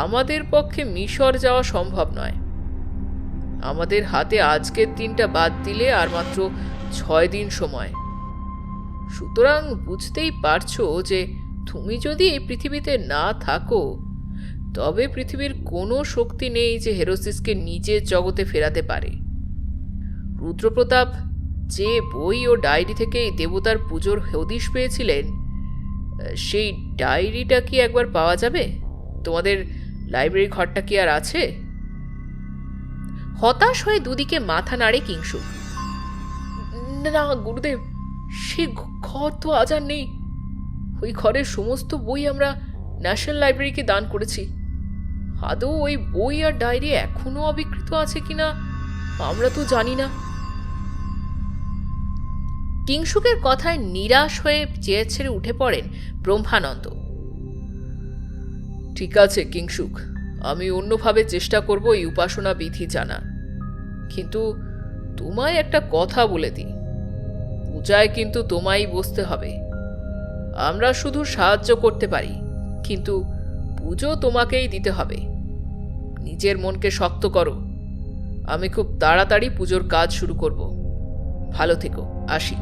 আমাদের পক্ষে মিশর যাওয়া সম্ভব নয়। আমাদের হাতে আজকের দিনটা বাদ দিলে আর মাত্র 6 দিন সময়। সুতরাং বুঝতেই পারছো যে তুমি যদি এই পৃথিবীতে না থাকো, তবে পৃথিবীর কোনো শক্তি নেই যে হেরোসিসকে নিজের জগতে ফেরাতে পারে। রুদ্রপ্রতাপ যে বই ও ডায়েরি থেকে এই দেবতার পুজোর হদিশ পেয়েছিলেন, সেই ডায়েরিটা কি একবার পাওয়া যাবে? তোমাদের লাইব্রেরি ঘরটা কি আর আছে? হতাশ হয়ে দুদিকে মাথা নাড়ে কিংসুক। না গুরুদেব, সে ঘর তো আজ আর নেই। ওই ঘরের সমস্ত বই আমরা ন্যাশনাল লাইব্রেরিকে দান করেছি। আদৌ ওই বই আর ডায়েরি এখনো অবিকৃত আছে কিনা আমরা তো জানি না। কিংসুকের কথায় নিরাশ হয়ে চেয়ার ছেড়ে উঠে পড়েন ব্রহ্মানন্দ। ঠিক আছে কিংসুক, আমি অন্যভাবে চেষ্টা করব এই উপাসনা বিধি জানার। কিন্তু তোমায় একটা কথা বলে দিই, পূজায় কিন্তু তোমায় বসতে হবে। আমরা শুধু সাহায্য করতে পারি, কিন্তু পুজো তোমাকেই দিতে হবে। নিজের মনকে শক্ত করো। আমি খুব তাড়াতাড়ি পুজোর কাজ শুরু করব। ভালো থেকো, আসি।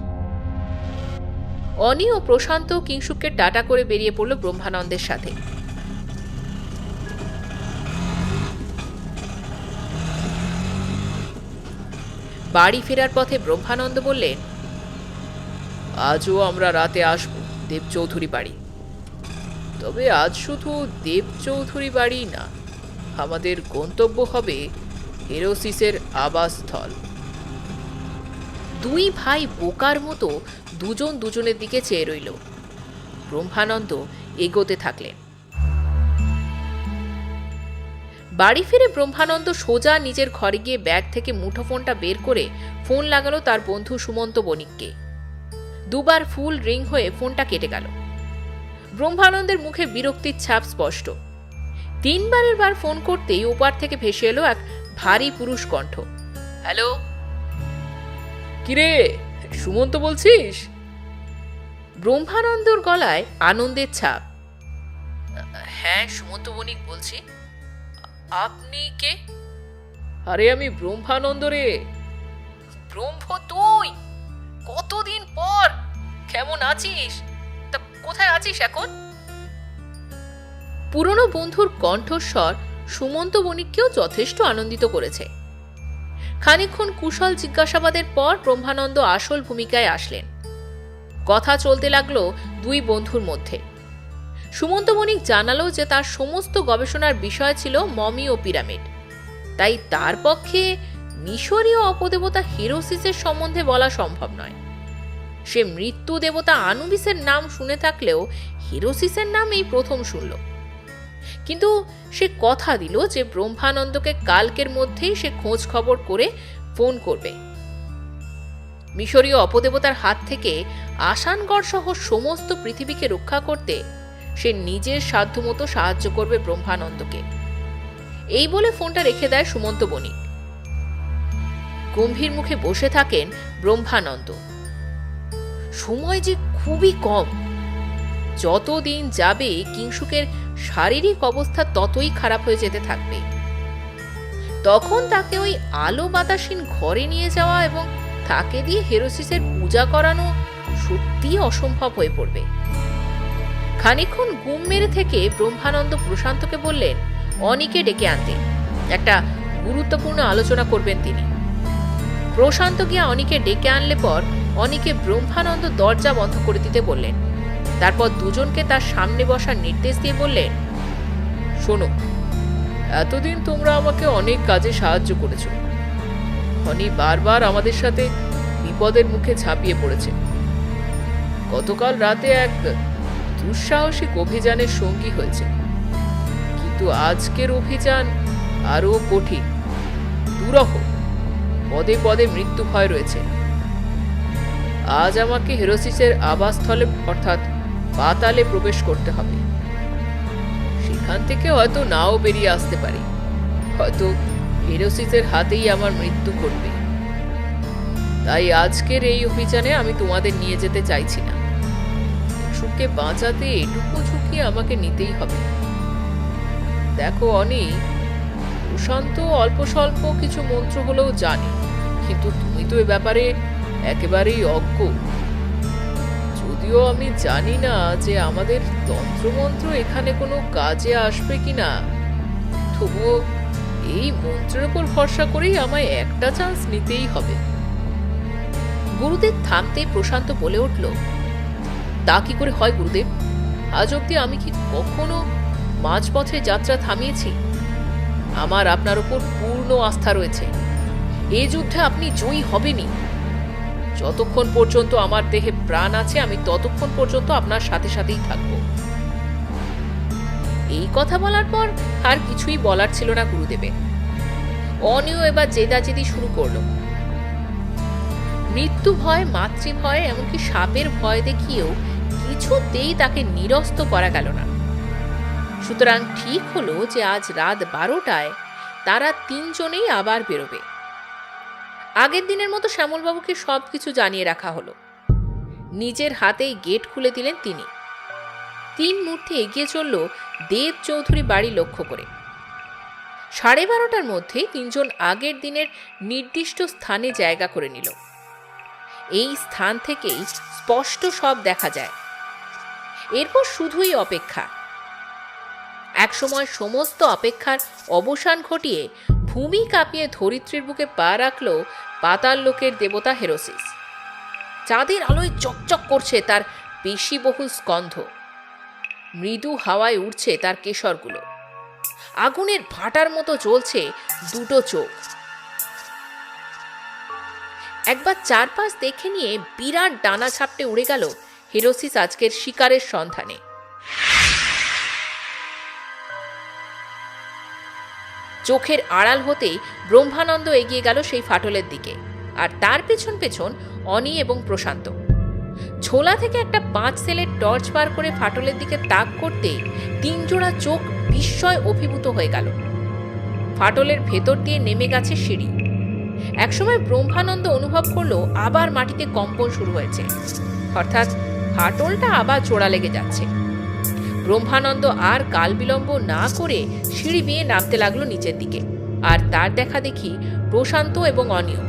অনি ও প্রশান্ত কিংসুককে টাটা করে বেরিয়ে পড়ল ব্রহ্মানন্দের সাথে। বাড়ি ফেরার পথে ব্রহ্মানন্দ বললেন, আজও আমরা রাতে আসব দেবচৌধুরী বাড়ি। তবে আজ শুধু দেবচৌধুরী বাড়ি না, আমাদের গন্তব্য হবে হেরোসিসের আবাসস্থল। দুই ভাই বোকার মতো দুজন দুজনের দিকে চেয়ে রইল। ব্রহ্মানন্দ এগোতে থাকলেন। বাড়ি ফিরে ব্রহ্মানন্দ সোজা নিজের ঘরে গিয়ে ব্যাগ থেকে মুঠোফোনটা বের করে ফোন লাগালো তার বন্ধু সুমন্ত বণিককে। দুবার ফুল রিং হয়ে ফোনটা কেটে গেল। ব্রহ্মানন্দের মুখে বিরক্তির ছাপ স্পষ্ট। 3বারের বার ফোন করতেই ওপার থেকে ভেসে এলো এক ভারী পুরুষ কণ্ঠ। হ্যালো, কিরে সুমন্ত বলছিস? ব্রহ্মানন্দর গলায় আনন্দের ছাপ। হ্যাঁ সুমন্ত বণিক বলছি। আপনি কে? আরে আমি ব্রহ্মানন্দ রে। ব্রহ্ম তুই? কতদিন পর! কেমন আছিস? তা কোথায় আছিস এখন? পুরনো বন্ধুর কণ্ঠস্বর সুমন্ত বণিককেও যথেষ্ট আনন্দিত করেছে। খানিকক্ষণ কুশল জিজ্ঞাসাবাদের পর ব্রহ্মানন্দ আসল ভূমিকায় আসলেন। কথা চলতে লাগলো দুই বন্ধুর মধ্যে। সুমন্ত বণিক জানালো যে তার সমস্ত গবেষণার বিষয় ছিল মমি ও পিরামিড, তাই তার পক্ষে মিশরীয় অপদেবতা হেরোসিসের সম্বন্ধে বলা সম্ভব নয়। সে মৃত্যু দেবতা আনুবিসের নাম শুনে থাকলেও হেরোসিসের নাম এই প্রথম শুনল। কিন্তু সে কথা দিল যে ব্রহ্মানন্দকে কালকের মধ্যেই সে খোঁজ খবর করে ফোন করবে। মিশরীয় অপদেবতার হাত থেকে আসানগড় সহ সমস্ত পৃথিবীকে রক্ষা করতে সে নিজের সাধ্যমতো সাহায্য করবে ব্রহ্মানন্দকে। এই বলে ফোনটা রেখে দেয় সুমন্ত বণিক। গম্ভীর মুখে বসে থাকেন ব্রহ্মানন্দ। সময় যে খুবই কম। যতদিন যাবে কিংসুকের শারীরিক অবস্থা ততই খারাপ হয়ে যেতে থাকবে। তখন তাকে ওই আলো বাতাসহীন ঘরে নিয়ে যাওয়া এবং তাকে দিয়ে হেরোসিসের পূজা করানো সত্যি অসম্ভব হয়ে পড়বে। খানিকক্ষণ ঘুম মেরে থেকে ব্রহ্মানন্দ প্রশান্তকে বললেন অনিকে ডেকে আনতে, একটা গুরুত্বপূর্ণ আলোচনা করবেন তিনি। প্রশান্ত গিয়া অনিকে ডেকে আনলে পর অনিকে ব্রহ্মানন্দ দরজা বন্ধ করে দিতে বললেন। তারপর দুজনকে তার সামনে বসার নির্দেশ দিয়ে বললেন, শোনো, এতদিন তোমরা আমাকে অনেক কাজে সাহায্য করেছো। অনি বারবার আমাদের সাথে বিপদের মুখে ঝাঁপিয়ে পড়েছে। গতকাল রাতে এক দুঃসাহসিক অভিযানের সঙ্গী হয়েছে, কিন্তু আজকের অভিযান আরো কঠিন, দুরূহ, পদে পদে মৃত্যু ভয় রয়েছে। আজ আমাকে হেরোসিসের আবাসস্থলে অর্থাৎ পাতালে প্রবেশ করতে হবে। সেখান থেকে হয়তো নাও বেরিয়ে আসতে পারি, হয়তো হেরোসিসের হাতেই আমার মৃত্যু ঘটবে। তাই আজকের এই অভিযানে আমি তোমাদের নিয়ে যেতে চাইছি না। সুখকে বাঁচাতে এটুকু ঝুঁকি আমাকে নিতেই হবে। দেখো অনি, প্রশান্ত অল্প স্বল্প কিছু মন্ত্র হলেও জানে, কিন্তু তুমি তো এ ব্যাপারে একেবারেই অজ্ঞ। যদিও আমি জানি না যে আমাদের তন্ত্রমন্ত্র এখানে কোনো কাজে আসবে কিনা, তবুও এই মন্ত্রের উপর ভরসা করেই আমায় একটা চান্স নিতেই হবে। গুরুদেব থামতে প্রশান্ত বলে উঠল, তা কি করে হয় গুরুদেব? আজ অব্দি আমি কি কখনো মাঝপথে যাত্রা থামিয়েছি? আমার আপনার উপর পূর্ণ আস্থা রয়েছে। এই যুদ্ধে আপনি জয়ী হবেনই। যতক্ষণ পর্যন্ত আমার দেহে প্রাণ আছে আমি ততক্ষণ পর্যন্ত আপনার সাথে সাথেই থাকব। এই কথা বলার পর আর কিছুই বলার ছিল না গুরুদেবের। অনিও এবার জেদাজেদি শুরু করলো। মৃত্যু ভয়, মাতৃভয়, এমনকি সাপের ভয় দেখিয়েও কিছুতেই তাকে নিরস্ত করা গেল না। সুতরাং ঠিক হলো যে আজ রাত 12টায় তারা তিনজনেই আবার বেরোবে। আগের দিনের মতো শ্যামলবাবুকে সবকিছু জানিয়ে রাখা হলো। নিজের হাতেই গেট খুলে দিলেন তিনি। 3 মুহূর্তে এগিয়ে চলল দেব চৌধুরী বাড়ি লক্ষ্য করে। 12:30টার মধ্যে তিনজন আগের দিনের নির্দিষ্ট স্থানে জায়গা করে নিল। এই স্থান থেকেই স্পষ্ট সব দেখা যায়। এরপর শুধুই অপেক্ষা। একসময় সমস্ত অপেক্ষার অবসান ঘটিয়ে ভূমি কাঁপিয়ে ধরিত্রীর বুকে পা রাখল পাতাল লোকের দেবতা হেরোসিস। চাঁদের আলোয় চকচক করছে তার পেশিবহুল স্কন্ধ, মৃদু হাওয়ায় উঠছে তার কেশরগুলো, আগুনের ভাটার মতো জ্বলছে দুটো চোখ। একবার চারপাশ দেখে নিয়ে বিরাট ডানা ঝাপটে উড়ে গেল হেরোসিস আজকের শিকারের সন্ধানে। চোখের আড়াল হতেই ব্রহ্মানন্দ এগিয়ে গেল সেই ফাটলের দিকে, আর তার পেছন পেছন অনি এবং প্রশান্ত। ঝোলা থেকে একটা 5 সেলের টর্চ বার করে ফাটলের দিকে তাক করতে 3 জোড়া চোখ বিস্ময় অভিভূত হয়ে গেল। ফাটলের ভেতর দিয়ে নেমে গেছে সিঁড়ি। একসময় ব্রহ্মানন্দ অনুভব করলো আবার মাটিতে কম্পন শুরু হয়েছে, অর্থাৎ ফাটলটা আবার জোড়া লেগে যাচ্ছে। ব্রহ্মানন্দ আর কাল বিলম্ব না করে সিঁড়ি বেয়ে নামতে লাগলো নিচের দিকে, আর তার দেখা দেখি প্রশান্ত এবং অনিয়।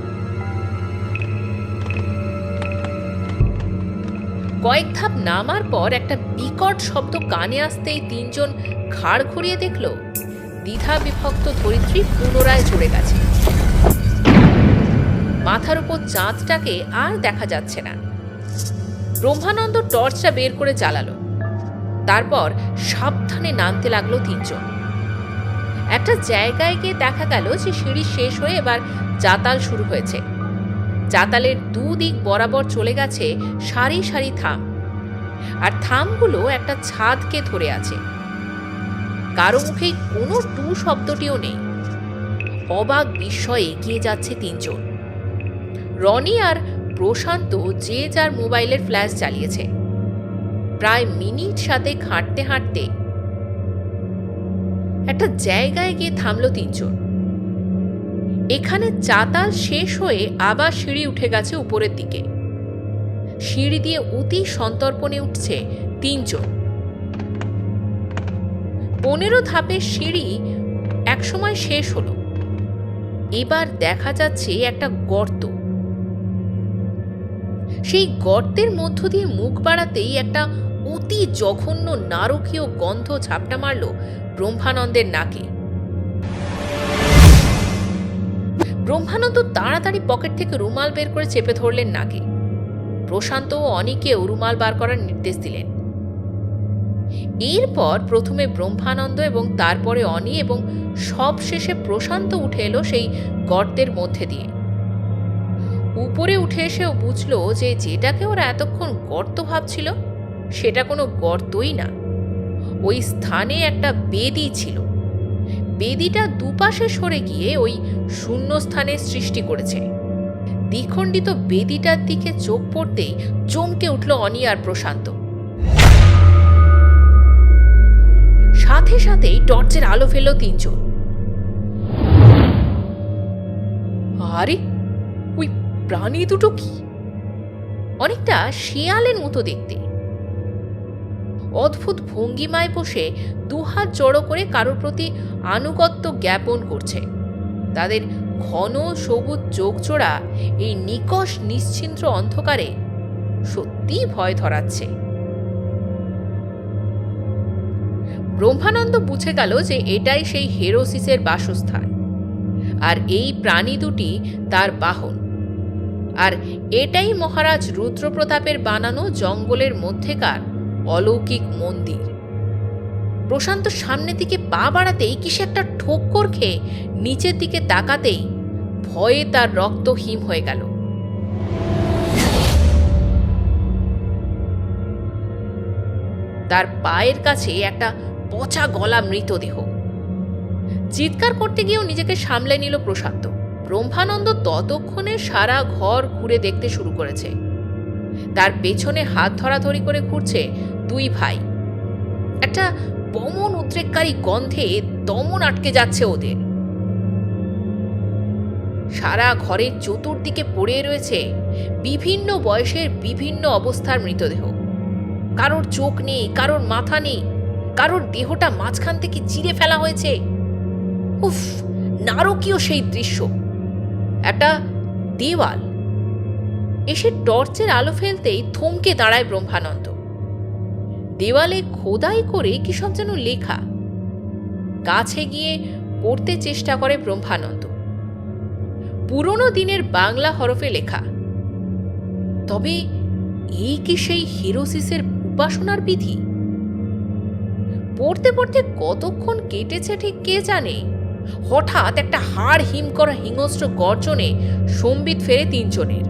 কয়েক ধাপ নামার পর একটা বিকট শব্দ কানে আসতেই তিনজন ঘাড় ঘুরিয়ে দেখল দ্বিধা বিভক্ত ধরিত্রী পুনরায় জুড়ে গেছে। মাথার উপর চাঁদটাকে আর দেখা যাচ্ছে না। ব্রহ্মানন্দ টর্চটা বের করে জ্বালালো। তারপর সাবধানে নামতে লাগলো তিনজন। একটা জায়গায় গিয়ে দেখা গেল যে সিঁড়ি শেষ হয়ে এবার জাতাল শুরু হয়েছে। জাতালের দুদিক বরাবর চলে গেছে সারি সারি থাম, আর থামগুলো একটা ছাদকে ধরে আছে। কারো মুখেই কোনো টু শব্দটিও নেই। অবাক বিস্ময়ে এগিয়ে যাচ্ছে তিনজন। রনি আর প্রশান্ত যে যার মোবাইলের ফ্ল্যাশ চালিয়েছে। প্রায় মিনিট সাথে হাঁটতে হাঁটতে একটা জায়গায় গিয়ে থামলো তিনজন। এখানে চাতাল শেষ হয়ে আবার সিঁড়ি উঠে গেছে উপরের দিকে। সিঁড়ি দিয়ে অতি সন্তর্পণে উঠছে তিনজন। 15 ধাপের সিঁড়ি একসময় শেষ হলো। এবার দেখা যাচ্ছে একটা গর্ত। সেই গর্তের মধ্য দিয়ে মুখ বাড়াতেই একটা অতি জঘন্য নারকীয় গন্ধ ঝাপটা মারল ব্রহ্মানন্দের নাকে। ব্রহ্মানন্দ তাড়াতাড়ি পকেট থেকে রুমাল বের করে চেপে ধরলেন নাকে। প্রশান্ত ও অনিকেও রুমাল বার করার নির্দেশ দিলেন। এরপর প্রথমে ব্রহ্মানন্দ এবং তারপরে অনি এবং সবশেষে প্রশান্ত উঠে এলো সেই গর্তের মধ্যে দিয়ে। উপরে উঠে এসেও বুঝল যে যেটাকে ওরা এতক্ষণ গর্ত ভাবছিল সেটা কোনো গর্তই না, ওই স্থানে একটা বেদি ছিল। বেদিটা দুপাশে সরে গিয়ে ওই শূন্য স্থানের সৃষ্টি করেছে। দ্বিখণ্ডিত বেদিটার দিকে চোখ পড়তেই চমকে উঠল অনি আর প্রশান্ত। সাথে সাথেই টর্চের আলো ফেলল তিনজন। আরে ওই প্রাণী দুটো কি? অনেকটা শিয়ালের মতো দেখতে। অদ্ভুত ভঙ্গিমায় বসে দুহাত জড়ো করে কারোর প্রতি আনুগত্য জ্ঞাপন করছে। তাদের ঘন সবুজ চোখজোড়া এই নিকষ নিশ্চিন্দ্র অন্ধকারে সত্যিই ভয় ধরাচ্ছে। ব্রহ্মানন্দ বুঝে গেল যে এটাই সেই হেরোসিসের বাসস্থান, আর এই প্রাণী দুটি তার বাহন, আর এটাই মহারাজ রুদ্রপ্রতাপের বানানো জঙ্গলের মধ্যেকার অলৌকিক মন্দির। প্রশান্ত সামনের দিকে পা বাড়াতেই কিসে একটা ঠোক্কর খেয়ে নিচের দিকে তাকাতেই ভয়ে তার রক্ত হিম হয়ে গেল। তার পায়ের কাছে একটা পচা গলা মৃতদেহ। চিৎকার করতে গিয়েও নিজেকে সামলে নিল প্রশান্ত। ব্রহ্মানন্দ ততক্ষণে সারা ঘর ঘুরে দেখতে শুরু করেছে। তার পেছনে হাত ধরাধরি করে ঘুরছে দুই ভাই। একটা বমন উদ্রেককারী গন্ধে দমন আটকে যাচ্ছে ওদের। সারা ঘরের চতুর্দিকে পড়ে রয়েছে বিভিন্ন বয়সের বিভিন্ন অবস্থার মৃতদেহ। কারোর চোখ নেই, কারোর মাথা নেই, কারোর দেহটা মাঝখান থেকে চিরে ফেলা হয়েছে। উফ, নারকীয় সেই দৃশ্য। একটা দেওয়াল। এসে টর্চের আলো ফেলতেই থমকে দাঁড়ায় ব্রহ্মানন্দ। দেওয়ালে খোদাই করে কি সব যেন লেখা। কাছে গিয়ে পড়তে চেষ্টা করে ব্রহ্মানন্দ। পুরনো দিনের বাংলা হরফে লেখা। তবে এই কি সেই হেরোসিসের উপাসনার বিধি? পড়তে পড়তে কতক্ষণ কেটেছে ঠিক কে জানে। হঠাৎ একটা হাড় হিম করা হিংস্র গর্জনে সম্বিত ফেরে তিনজনের।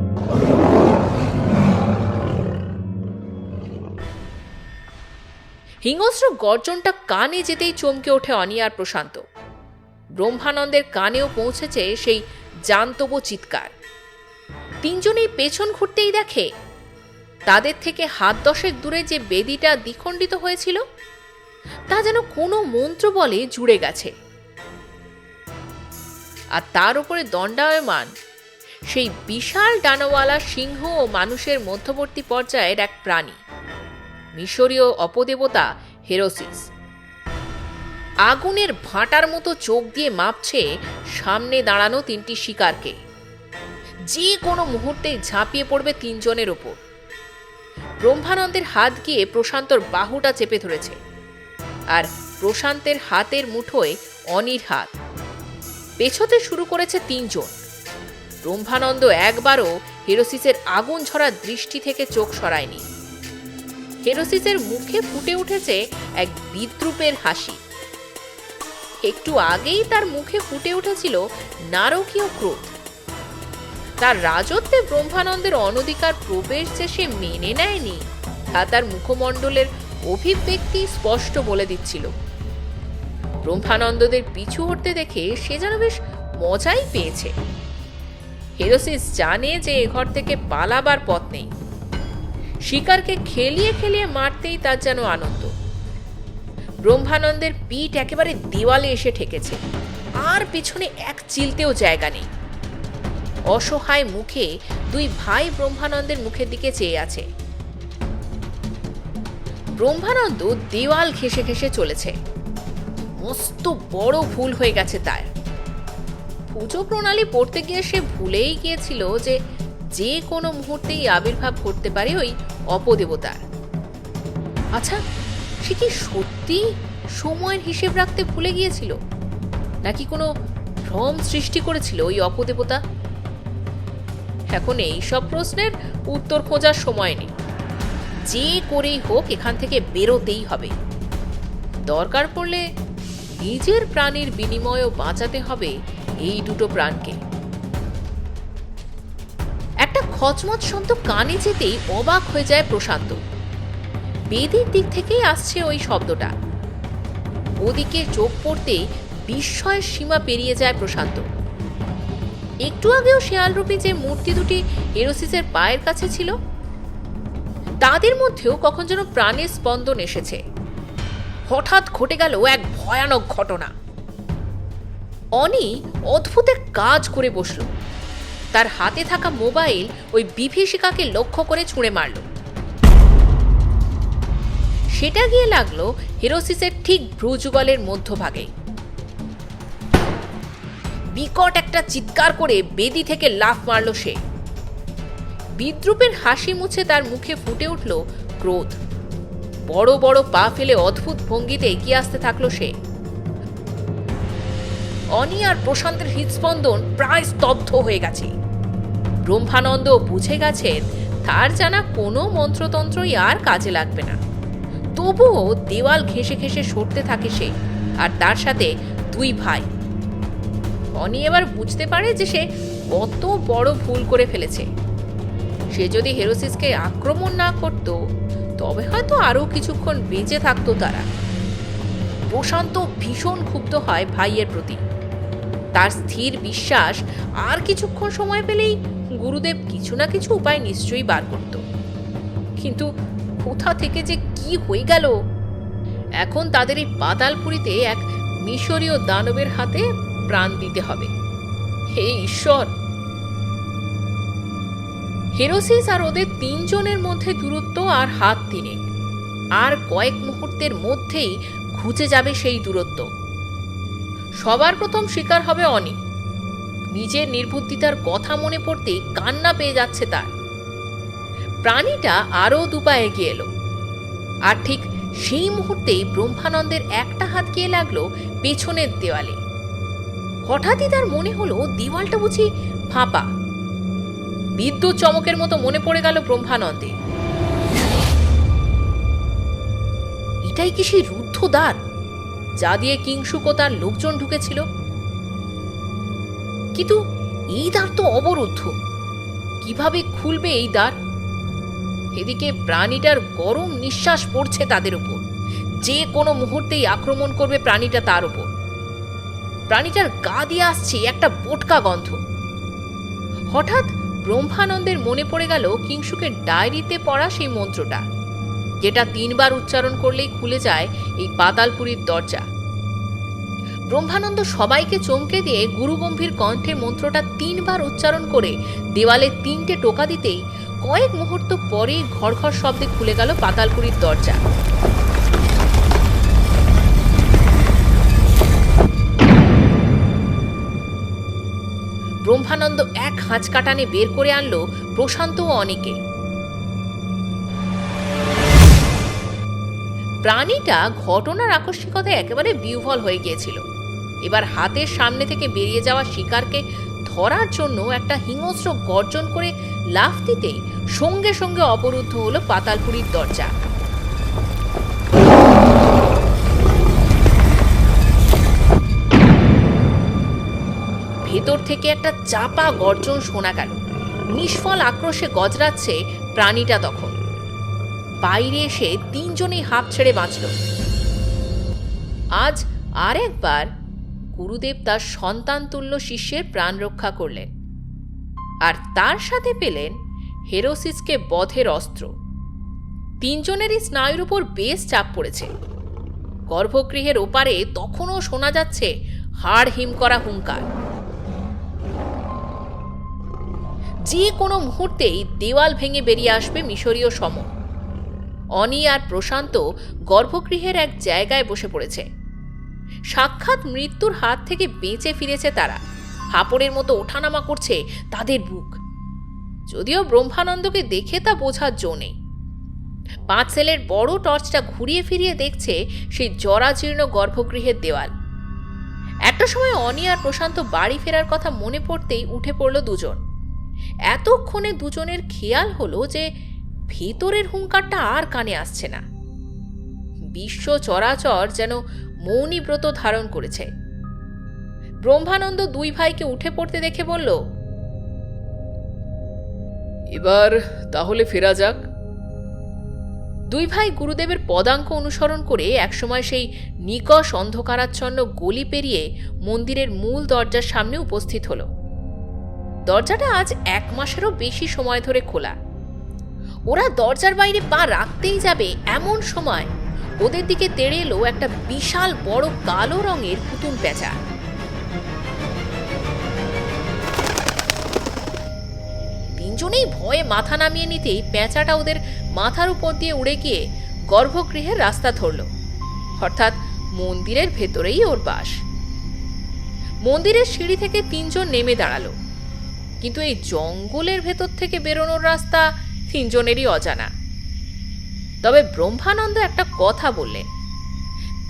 হিংস্র গর্জনটা কানে যেতেই চমকে ওঠে অনি আর প্রশান্ত। ব্রহ্মানন্দের কানেও পৌঁছেছে সেই জান্তব চিৎকার। তিনজনেই পেছন ঘুরতেই দেখে তাদের থেকে হাত দশেক দূরে যে বেদিটা দ্বিখণ্ডিত হয়েছিল তা যেন কোনো মন্ত্র বলে জুড়ে গেছে। আর তার উপরে দণ্ডায়মান সেই বিশাল ডানাওয়ালা সিংহ ও মানুষের মধ্যবর্তী পর্যায়ের এক প্রাণী, মিশরীয় অপদেবতা হেরোসিস। আগুনের ভাঁটার মতো চোখ দিয়ে মাপছে সামনে দাঁড়ানো তিনটি শিকারকে। যে কোনো মুহূর্তেই ঝাঁপিয়ে পড়বে তিনজনের ওপর। ব্রহ্মানন্দের হাত গিয়ে প্রশান্তর বাহুটা চেপে ধরেছে, আর প্রশান্তের হাতের মুঠোয় অনির হাত। পেছোতে শুরু করেছে তিনজন। ব্রহ্মানন্দ একবারও হেরোসিসের আগুন ঝরা দৃষ্টি থেকে চোখ সরায়নি। হেরোসিসের মুখে ফুটে উঠেছে এক বিদ্রূপের হাসি। একটু আগেই তার মুখে ফুটে উঠেছিল নারকীয় ক্রোধ। তার রাজত্বে ব্রহ্মানন্দের অনধিকার প্রবেশ যে সে মেনে নেয়নি তা তার মুখমণ্ডলের অভিব্যক্তি স্পষ্ট বলে দিচ্ছিল। ব্রহ্মানন্দদের পিছু হটতে দেখে সে যেন বেশ মজাই পেয়েছে। হেরোসিস জানে যে এ ঘর থেকে পালাবার পথ নেই। শিকারকে খেলিয়ে খেলিয়ে মারতেই তার যেন আনন্দ। ব্রহ্মানন্দের পিঠ একেবারে দেওয়ালে এসে ঠেকেছে, আর পিছনে এক চিলতেও জায়গা নেই। অসহায় মুখে দুই ভাই ব্রহ্মানন্দের মুখের দিকে চেয়ে আছে। ব্রহ্মানন্দ দেওয়াল ঘেঁষে ঘেঁষে চলেছে। মস্ত বড় ভুল হয়ে গেছে তার। পুজো প্রণালী পড়তে গিয়ে সে ভুলেই গিয়েছিল যে যে কোনো মুহূর্তেই আবির্ভাব ঘটতে পারে ওই অপদেবতার। আচ্ছা, সে কি সত্যি সময়ের হিসেব রাখতে ভুলে গিয়েছিল, নাকি কোনো ভ্রম সৃষ্টি করেছিল ওই অপদেবতা? এখন এই সব প্রশ্নের উত্তর খোঁজার সময় নেই। যে করেই হোক এখান থেকে বেরোতেই হবে। দরকার পড়লে নিজের প্রাণের বিনিময়েও বাঁচাতে হবে এই দুটো প্রাণকে। একটা খচমচ শব্দ কানে যেতেই অবাক হয়ে যায় প্রশান্ত। বেদির দিক থেকেই আসছে ওই শব্দটা। ওদিকে চোখ পড়তেই বিস্ময়ের সীমা পেরিয়ে যায় প্রশান্ত। একটু আগেও শেয়ালরূপী যে মূর্তি দুটি হেরোসিসের পায়ের কাছে ছিল, তাদের মধ্যেও কখন যেন প্রাণের স্পন্দন এসেছে। হঠাৎ ঘটে গেল এক ভয়ানক ঘটনা। অনি অদ্ভুত এক কাজ করে বসল। তার হাতে থাকা মোবাইল ওই বিভীষিকাকে লক্ষ্য করে ছুঁড়ে মারল। সেটা গিয়ে লাগলো হেরোসিসের ঠিক ভ্রুযুগলের মধ্যভাগে। বিকট একটা চিৎকার করে বেদি থেকে লাফ মারল সে। বিদ্রুপের হাসি মুছে তার মুখে ফুটে উঠল ক্রোধ। বড় বড় পা ফেলে অদ্ভুত ভঙ্গিতে এগিয়ে আসতে থাকলো সে। অনি আর প্রশান্তের হৃদস্পন্দন প্রায় স্তব্ধ হয়ে গেছে। ব্রহ্মানন্দ বুঝে গেছেন তার জানা কোনো মন্ত্রতন্ত্রই আর কাজে লাগবে না। তবুও দেওয়াল ঘেঁষে ঘেঁষে সরতে থাকে সে, আর তার সাথে দুই ভাই। অনি এবার বুঝতে পারে যে সে কত বড় ভুল করে ফেলেছে। সে যদি হেরোসিসকে আক্রমণ না করত, তবে হয়তো আরো কিছুক্ষণ বেঁচে থাকতো তারা। প্রশান্ত ভীষণ ক্ষুব্ধ হয় ভাইয়ের প্রতি। তার স্থির বিশ্বাস আর কিছুক্ষণ সময় পেলেই গুরুদেব কিছু না কিছু উপায় নিশ্চয়ই বার করত। কিন্তু কোথা থেকে যে কি হয়ে গেল! এখন তাদের এই পাতালপুরীতে এক মিশরীয় দানবের হাতে প্রাণ দিতে হবে। হে ঈশ্বর! হেরোসিস আর ওদের তিনজনের মধ্যে দূরত্ব আর হাত তিনেক। আর কয়েক মুহূর্তের মধ্যেই ঘুচে যাবে সেই দূরত্ব। সবার প্রথম শিকার হবে অনি। নিজের নির্বুদ্ধিতার কথা মনে পড়তেই কান্না পেয়ে যাচ্ছে তার। প্রাণীটা আরো দুপা এগিয়ে এলো, আর ঠিক সেই মুহূর্তেই ব্রহ্মানন্দের একটা হাত গিয়ে লাগলো পেছনের দেওয়ালে। হঠাৎই তার মনে হলো দেওয়ালটা বুঝি ফাঁপা। বিদ্যুৎ চমকের মতো মনে পড়ে গেল ব্রহ্মানন্দে, এটাই কি সেই রুদ্ধ দ্বার যা দিয়ে কিংশুক ও তার লোকজন ঢুকেছিল? কিন্তু এই দ্বার তো অবরুদ্ধ, কিভাবে খুলবে এই দ্বার? এদিকে প্রাণীটার গরম নিঃশ্বাস পড়ছে তাদের উপর। যে কোনো মুহূর্তেই আক্রমণ করবে প্রাণীটা তার উপর। প্রাণীটার গা দিয়ে আসছে একটা বোটকা গন্ধ। হঠাৎ ব্রহ্মানন্দের মনে পড়ে গেল কিংশুকের ডায়েরিতে পড়া সেই মন্ত্রটা, যেটা 3 বার উচ্চারণ করলেই খুলে যায় এই পাতালপুরীর দরজা। ব্রহ্মানন্দ সবাইকে চমকে দিয়ে গুরুগম্ভীর কণ্ঠে মন্ত্রটা 3 বার উচ্চারণ করে দেওয়ালে 3টে টোকা দিতেই কয়েক মুহূর্ত পরেই ঘড়ঘড় শব্দে খুলে গেল পাতালপুরীর দরজা। ব্রহ্মানন্দ এক হাঁচকাটানে বের করে আনলো প্রশান্ত ও অনিকে। প্রাণীটা ঘটনার আকস্মিকতায় একেবারে বিহ্বল হয়ে গিয়েছিল। এবার হাতের সামনে থেকে বেরিয়ে যাওয়া শিকারকে ধরার জন্য একটা হিংস্র গর্জন করে লাফ দিতেই সঙ্গে সঙ্গে অবরুদ্ধ হলো পাতালপুরীর দরজা। ভেতর থেকে একটা চাপা গর্জন শোনা গেল। নিষ্ফল আক্রোশে গজরাচ্ছে প্রাণীটা তখন। বাইরে এসে 3 জনেই হাঁপ ছেড়ে বাঁচল। আজ আর একবার গুরুদেব তার সন্তান তুল্য শিষ্যের প্রাণ রক্ষা করলেন, আর তার সাথে পেলেন হেরোসিসকে বধের অস্ত্র। 3 জনেরই স্নায়ুর উপর বেশ চাপ পড়েছে। গর্ভগৃহের ওপারে তখনও শোনা যাচ্ছে হাড় হিম করা হুঙ্কার। যে কোনো মুহূর্তেই দেওয়াল ভেঙে বেরিয়ে আসবে মিশরীয় সম। অনি আর প্রশান্ত গর্ভগৃহের এক জায়গায় বসে পড়েছে। সাক্ষাৎ মৃত্যুর হাত থেকে বেঁচে ফিরেছে তারা। ফাপড়ের মতো ওঠানামা করছে তাদের বুক। যদিও ব্রহ্মানন্দকে দেখে তা বোঝার জো নেই। 5 সেলের বড় টর্চটা ঘুরিয়ে ফিরিয়ে দেখছে সেই জরাজীর্ণ গর্ভগৃহের দেওয়াল। একটা সময় অনি আর প্রশান্ত বাড়ি ফেরার কথা মনে পড়তেই উঠে পড়ল দুজন। এতক্ষণে দুজনের খেয়াল হলো যে ভেতরের হুঙ্কারটা আর কানে আসছে না। বিশ্ব চরাচর যেন মৌনী ব্রত ধারণ করেছে। ব্রহ্মানন্দ 2 ভাইকে উঠে পড়তে দেখে বলল, এবার তাহলে ফেরা যাক। 2 ভাই গুরুদেবের পদাঙ্ক অনুসরণ করে একসময় সেই নিকষ অন্ধকারাচ্ছন্ন গলি পেরিয়ে মন্দিরের মূল দরজার সামনে উপস্থিত হল। দরজাটা আজ 1 মাসেরও বেশি সময় ধরে খোলা। ওরা দরজার বাইরে পা রাখতেই যাবে এমন সময় ওদের দিকে তেড়ে এলো একটা বিশাল বড় কালো রঙের পুতুল পেঁচা। তিনজনেই ভয়ে মাথা নামিয়ে নিতেই পেঁচাটা ওদের মাথার উপর দিয়ে উড়ে গিয়ে গর্ভগৃহের রাস্তা ধরল, অর্থাৎ মন্দিরের ভেতরেই ওর বাস। মন্দিরের সিঁড়ি থেকে 3 জন নেমে দাঁড়ালো, কিন্তু এই জঙ্গলের ভেতর থেকে বেরোনোর রাস্তা 3 জনেরই অজানা। তবে ব্রহ্মানন্দ একটা কথা বললেন,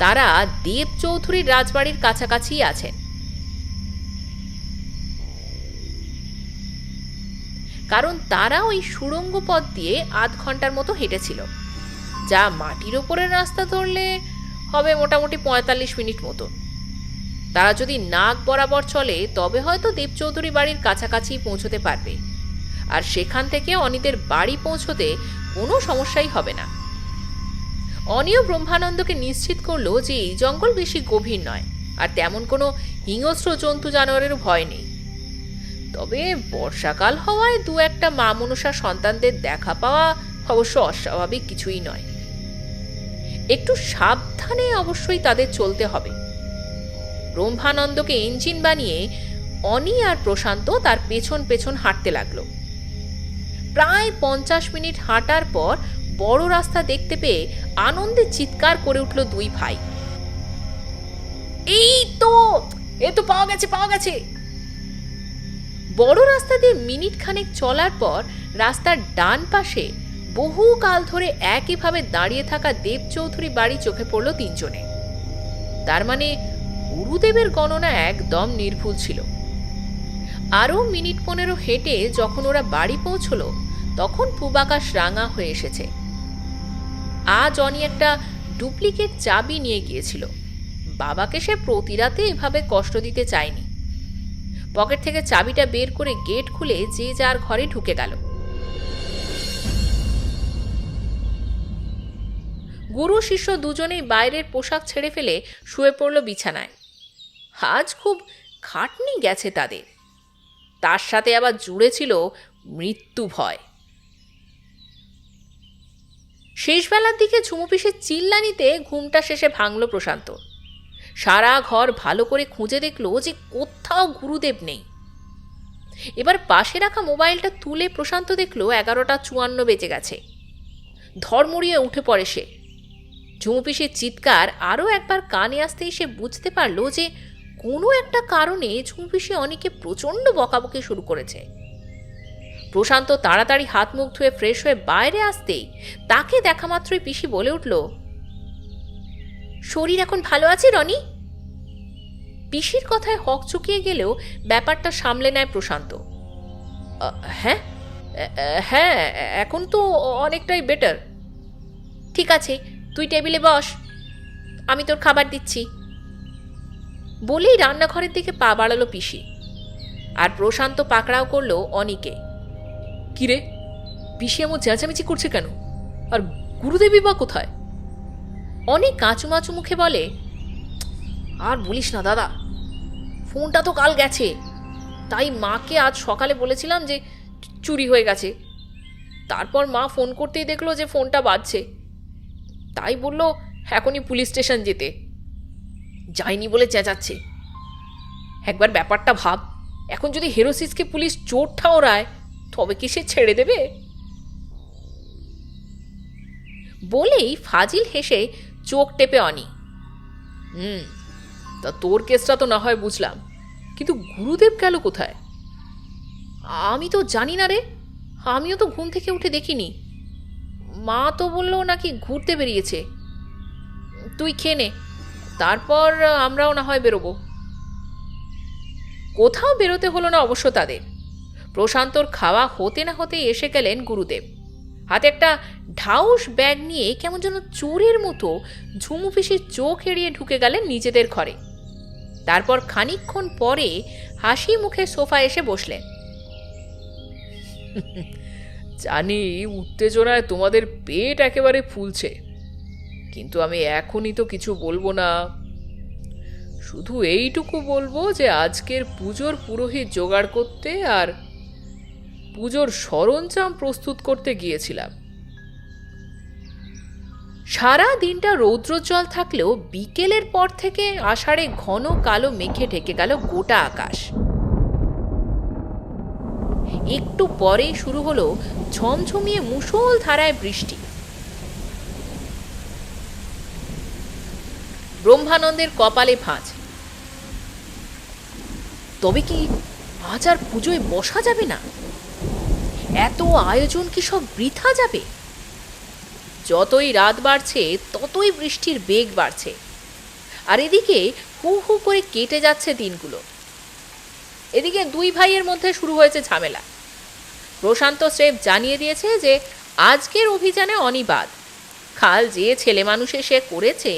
তারা দেব চৌধুরীর রাজবাড়ির কাছাকাছি আছেন। কারণ তারা ওই সুড়ঙ্গ পথ দিয়ে 8 ঘন্টার মতো হেঁটেছিল, যা মাটির ওপরের রাস্তা ধরলে হবে মোটামুটি 45 মিনিট মতো। তারা যদি নাক বরাবর চলে তবে হয়তো দেবচৌধুরী বাড়ির কাছাকাছি পৌঁছতে পারবে, আর সেখান থেকে অনিদের বাড়ি পৌঁছতে কোনো সমস্যাই হবে না। অনিও ব্রহ্মানন্দকে নিশ্চিত করলো যে এই জঙ্গল বেশি গভীর নয়, আর তেমন কোনো হিংস্র জন্তু জানোয়ারেরও ভয় নেই। তবে বর্ষাকাল হওয়ায় 2-1টা মা মনসা সন্তানদের দেখা পাওয়া অবশ্য অস্বাভাবিক কিছুই নয়। একটু সাবধানে অবশ্যই তাদের চলতে হবে। ব্রহ্মানন্দকে ইঞ্জিন বানিয়ে অনি আর প্রশান্ত তার পেছন পেছন হাঁটতে লাগলো। প্রায় 50 মিনিট হাঁটার পর বড় রাস্তা দেখতে পেয়ে আনন্দে চিৎকার করে উঠল 2 ভাই, এই তো পাওয়া গেছে, পাওয়া গেছে। বড় রাস্তা দিয়ে মিনিট খানেক চলার পর রাস্তার ডান পাশে বহু কাল ধরে একইভাবে দাঁড়িয়ে থাকা দেব চৌধুরী বাড়ি চোখে পড়ল 3 জনে। তার মানে গুরুদেবের গণনা একদম নির্ভুল ছিল। আরও মিনিট 15 হেঁটে যখন ওরা বাড়ি পৌঁছল তখন পূবাকাশ রাঙা হয়ে এসেছে। আজ অনি একটা ডুপ্লিকেট চাবি নিয়ে গিয়েছিল। বাবাকে সে প্রতি রাতে এভাবে কষ্ট দিতে চায়নি। পকেট থেকে চাবিটা বের করে গেট খুলে যে যার ঘরে ঢুকে গেল। গুরু শিষ্য দুজনেই বাইরের পোশাক ছেড়ে ফেলে শুয়ে পড়ল বিছানায়। আজ খুব খাটনি গেছে তাদের, তার সাথে আবার জুড়ে ছিল মৃত্যু ভয়। শেষবেলার দিকে ঝুমুপিসের চিল্লানিতে ঘুমটা শেষে ভাঙল প্রশান্ত। সারা ঘর ভালো করে খুঁজে দেখলো যে কোথাও গুরুদেব নেই। এবার পাশে রাখা মোবাইলটা তুলে প্রশান্ত দেখলো 11:54 বেজে গেছে। ধর্মড়িয়ে উঠে পড়ে সে। ঝুমুপিসের চিৎকার আরও একবার কানে আসতেই সে বুঝতে পারলো যে কোনো একটা কারণে ঝুমুপিসি অনিকে প্রচণ্ড বকাবকি শুরু করেছে। প্রশান্ত তাড়াতাড়ি হাত মুখ ধুয়ে ফ্রেশ হয়ে বাইরে আসতেই তাকে দেখা মাত্রই পিসি বলে উঠল, শরীর এখন ভালো আছে রনি? পিসির কথায় হক চুকিয়ে গেলেও ব্যাপারটা সামলে নেয় প্রশান্ত। হ্যাঁ হ্যাঁ, এখন তো অনেকটাই বেটার। ঠিক আছে, তুই টেবিলে বস, আমি তোর খাবার দিচ্ছি। বলেই রান্নাঘরের দিকে পা বাড়ালো পিসি। আর প্রশান্ত পাকড়াও করলো অনিকে। কিরে, পিসি এমন চেঁচামেচি করছে কেন? আর গুরুদেবী বা কোথায়? অনেক কাঁচুমাচু মুখে বলে, আর বলিস না দাদা, ফোনটা তো কাল গেছে, তাই মাকে আজ সকালে বলেছিলাম যে চুরি হয়ে গেছে। তারপর মা ফোন করতেই দেখলো যে ফোনটা বাজছে, তাই বলল এখনই পুলিশ স্টেশন যেতে। যায়নি বলে চেঁচাচ্ছে। একবার ব্যাপারটা ভাব, এখন যদি হেরোসিসকে পুলিশ চোর ঠাওরায় তবে কি সে ছেড়ে দেবে? বলেই ফাজিল হেসে চোখ টেপে অনি। তা তোর কেসটা তো না হয় বুঝলাম, কিন্তু গুরুদেব গেল কোথায়? আমি তো জানি না রে, আমিও তো ঘুম থেকে উঠে দেখিনি। মা তো বললো নাকি ঘুরতে বেরিয়েছে। তুই খেয়ে নে, তারপর আমরাও না হয় বেরোবো। কোথাও বেরোতে হলো না অবশ্য তাদের। প্রশান্তর খাওয়া হতে না হতেই এসে গেলেন গুরুদেব। হাতে একটা ঢাউস ব্যাগ নিয়ে কেমন যেন চোরের মতো ঝুমু পিসির চোখ এড়িয়ে ঢুকে গেলেন নিজেদের ঘরে। তারপর খানিকক্ষণ পরে হাসি মুখে সোফায় এসে বসলেন। জানি উত্তেজনায় তোমাদের পেট একেবারে ফুলছে, কিন্তু আমি এখনই তো কিছু বলবো না। শুধু এইটুকু বলবো যে আজকের পুজোর পুরোহিত জোগাড় করতে আর পুজোর সরঞ্জাম প্রস্তুত করতে গিয়েছিলাম। সারা দিনটা রৌদ্রোজ্জ্বল থাকলেও বিকেলের পর থেকে আষাঢ়ে ঘন কালো মেঘে ঢেকে গেল গোটা আকাশ। একটু পরেই শুরু হলো ঝমঝমিয়ে মুষলধারায় বৃষ্টি। ব্রহ্মানন্দের কপালে ভাঁজ। তবে কি আজ আর পুজোয় বসা যাবে না? এত আয়োজন কি সব বৃথা যাবে? যতই রাত বাড়ছে ততই বৃষ্টির বেগ বাড়ছে, আর এদিকে হু হু করে কেটে যাচ্ছে দিনগুলো। এদিকে দুই ভাইয়ের মধ্যে শুরু হয়েছে ঝামেলা। প্রশান্ত স্রেফ জানিয়ে দিয়েছে যে আজকের অভিযানে অনিবাদ। কাল যে ছেলে মানুষে সে করেছে,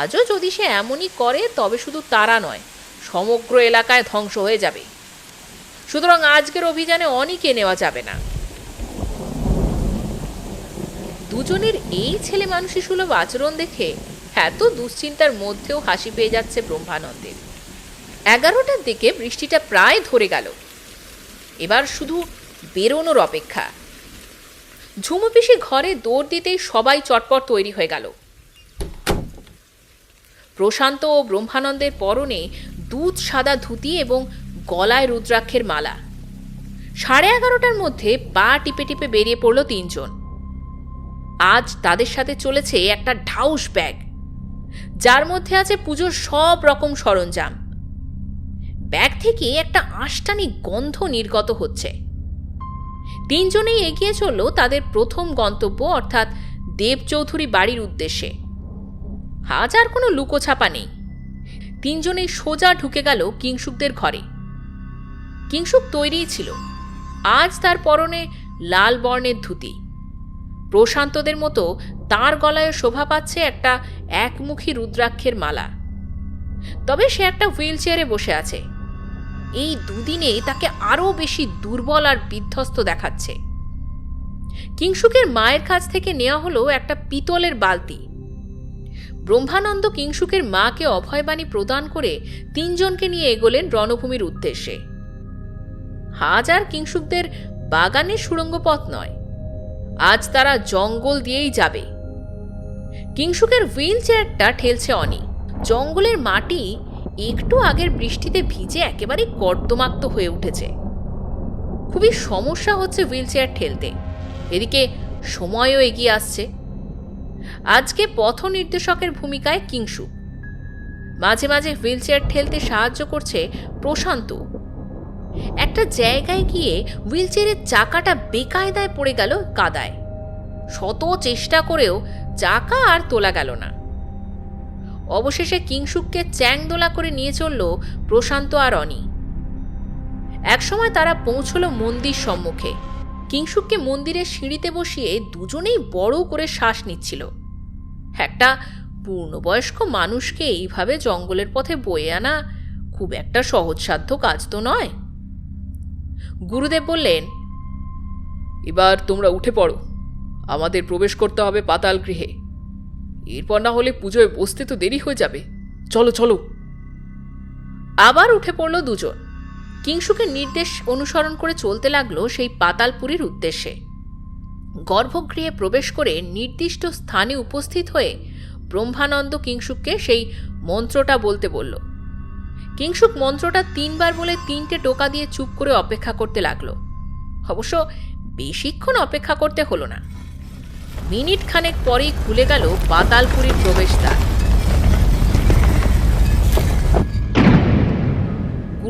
আজও যদি সে এমনই করে তবে শুধু তারা নয়, সমগ্র এলাকায় ধ্বংস হয়ে যাবে। সুতরাং আজকের অভিযানে অনিকে নেওয়া যাবে না। দুজনের এই ছেলে মানুষই সুলভ আচরণ দেখে এত দুশ্চিন্তার মধ্যেও হাসি পেয়ে যাচ্ছে ব্রহ্মানন্দের। 11টার দিকে বৃষ্টিটা প্রায় ধরে গেল। এবার শুধু বেরোনোর অপেক্ষা। ঝুমু পিসি ঘরে দৌড় দিতেই সবাই চটপট তৈরি হয়ে গেল। প্রশান্ত ও ব্রহ্মানন্দের পরনে দুধ সাদা ধুতি এবং গলায় রুদ্রাক্ষের মালা। 11:30টার মধ্যে পা টিপে টিপে বেরিয়ে পড়ল তিনজন। আজ তাদের সাথে চলেছে একটা ঢাউস ব্যাগ, যার মধ্যে আছে পুজোর সব রকম সরঞ্জাম। ব্যাগ থেকে একটা আষ্টানি গন্ধ নির্গত হচ্ছে। তিনজনেই এগিয়ে চলল তাদের প্রথম গন্তব্য অর্থাৎ দেবচৌধুরী বাড়ির উদ্দেশ্যে। আজ আর কোনো লুকোছাপা নেই। তিনজনেই সোজা ঢুকে গেল কিংসুকদের ঘরে। কিংসুক তৈরিই ছিল। আজ তার পরনে লাল বর্ণের ধুতি। প্রশান্তদের মতো তার গলায় শোভা পাচ্ছে একটা একমুখী রুদ্রাক্ষের মালা। তবে সে একটা হুইল চেয়ারে বসে আছে। এই দুদিনে তাকে আরও বেশি দুর্বল আর বিধ্বস্ত দেখাচ্ছে। কিংসুকের মায়ের কাছ থেকে নেওয়া হলো একটা পিতলের বালতি। ব্রহ্মানন্দ কিংসুকের মাকে অভয়বাণী প্রদান করে তিনজনকে নিয়ে এগোলেন রণভূমির উদ্দেশ্যে। আজ আর কিংসুকদের বাগানের সুড়ঙ্গ পথ নয়, আজ তারা জঙ্গল দিয়েই যাবে। কিংসুকের হুইল চেয়ারটা ঠেলছে অনি। জঙ্গলের মাটি একটু আগের বৃষ্টিতে ভিজে একেবারে কর্দমাক্ত হয়ে উঠেছে। খুবই সমস্যা হচ্ছে হুইল চেয়ার ঠেলতে। এদিকে সময়ও এগিয়ে আসছে। আজকে পথ নির্দেশকের ভূমিকায় কিংসুক। মাঝে মাঝে হুইল চেয়ার ঠেলতে সাহায্য করছে প্রশান্ত। একটা জায়গায় গিয়ে হুইল চেয়ারের চাকাটা বেকায়দায় পড়ে গেল কাদায়। শত চেষ্টা করেও চাকা আর তোলা গেল না। অবশেষে কিংসুককে চ্যাংদোলা করে নিয়ে চলল প্রশান্ত আর অনি। একসময় তারা পৌঁছল মন্দির সম্মুখে। কিংসুককে মন্দিরের সিঁড়িতে বসিয়ে দুজনেই বড় করে শ্বাস নিচ্ছিল। একটা পূর্ণবয়স্ক মানুষকে এইভাবে জঙ্গলের পথে বয়ে আনা খুব একটা সহজসাধ্য কাজ তো নয়। গুরুদেব বললেন, এবার তোমরা উঠে পড়ো, আমাদের প্রবেশ করতে হবে পাতাল গৃহে। এরপর না হলে পুজোয় বসতে তো দেরি হয়ে যাবে। চলো চলো। আবার উঠে পড়ল দুজন। কিংসুকের নির্দেশ অনুসরণ করে চলতে লাগলো সেই পাতালপুরীর উদ্দেশ্যে। গর্ভগৃহে প্রবেশ করে নির্দিষ্ট স্থানে উপস্থিত হয়ে ব্রহ্মানন্দ কিংসুককে সেই মন্ত্রটা বলতে বলল। কিংসুক মন্ত্রটা 3 বার বলে 3টে টোকা দিয়ে চুপ করে অপেক্ষা করতে লাগলো। অবশ্য বেশিক্ষণ অপেক্ষা করতে হলো না। মিনিট খানেক পরেই খুলে গেল পাতালপুরীর প্রবেশদ্বার।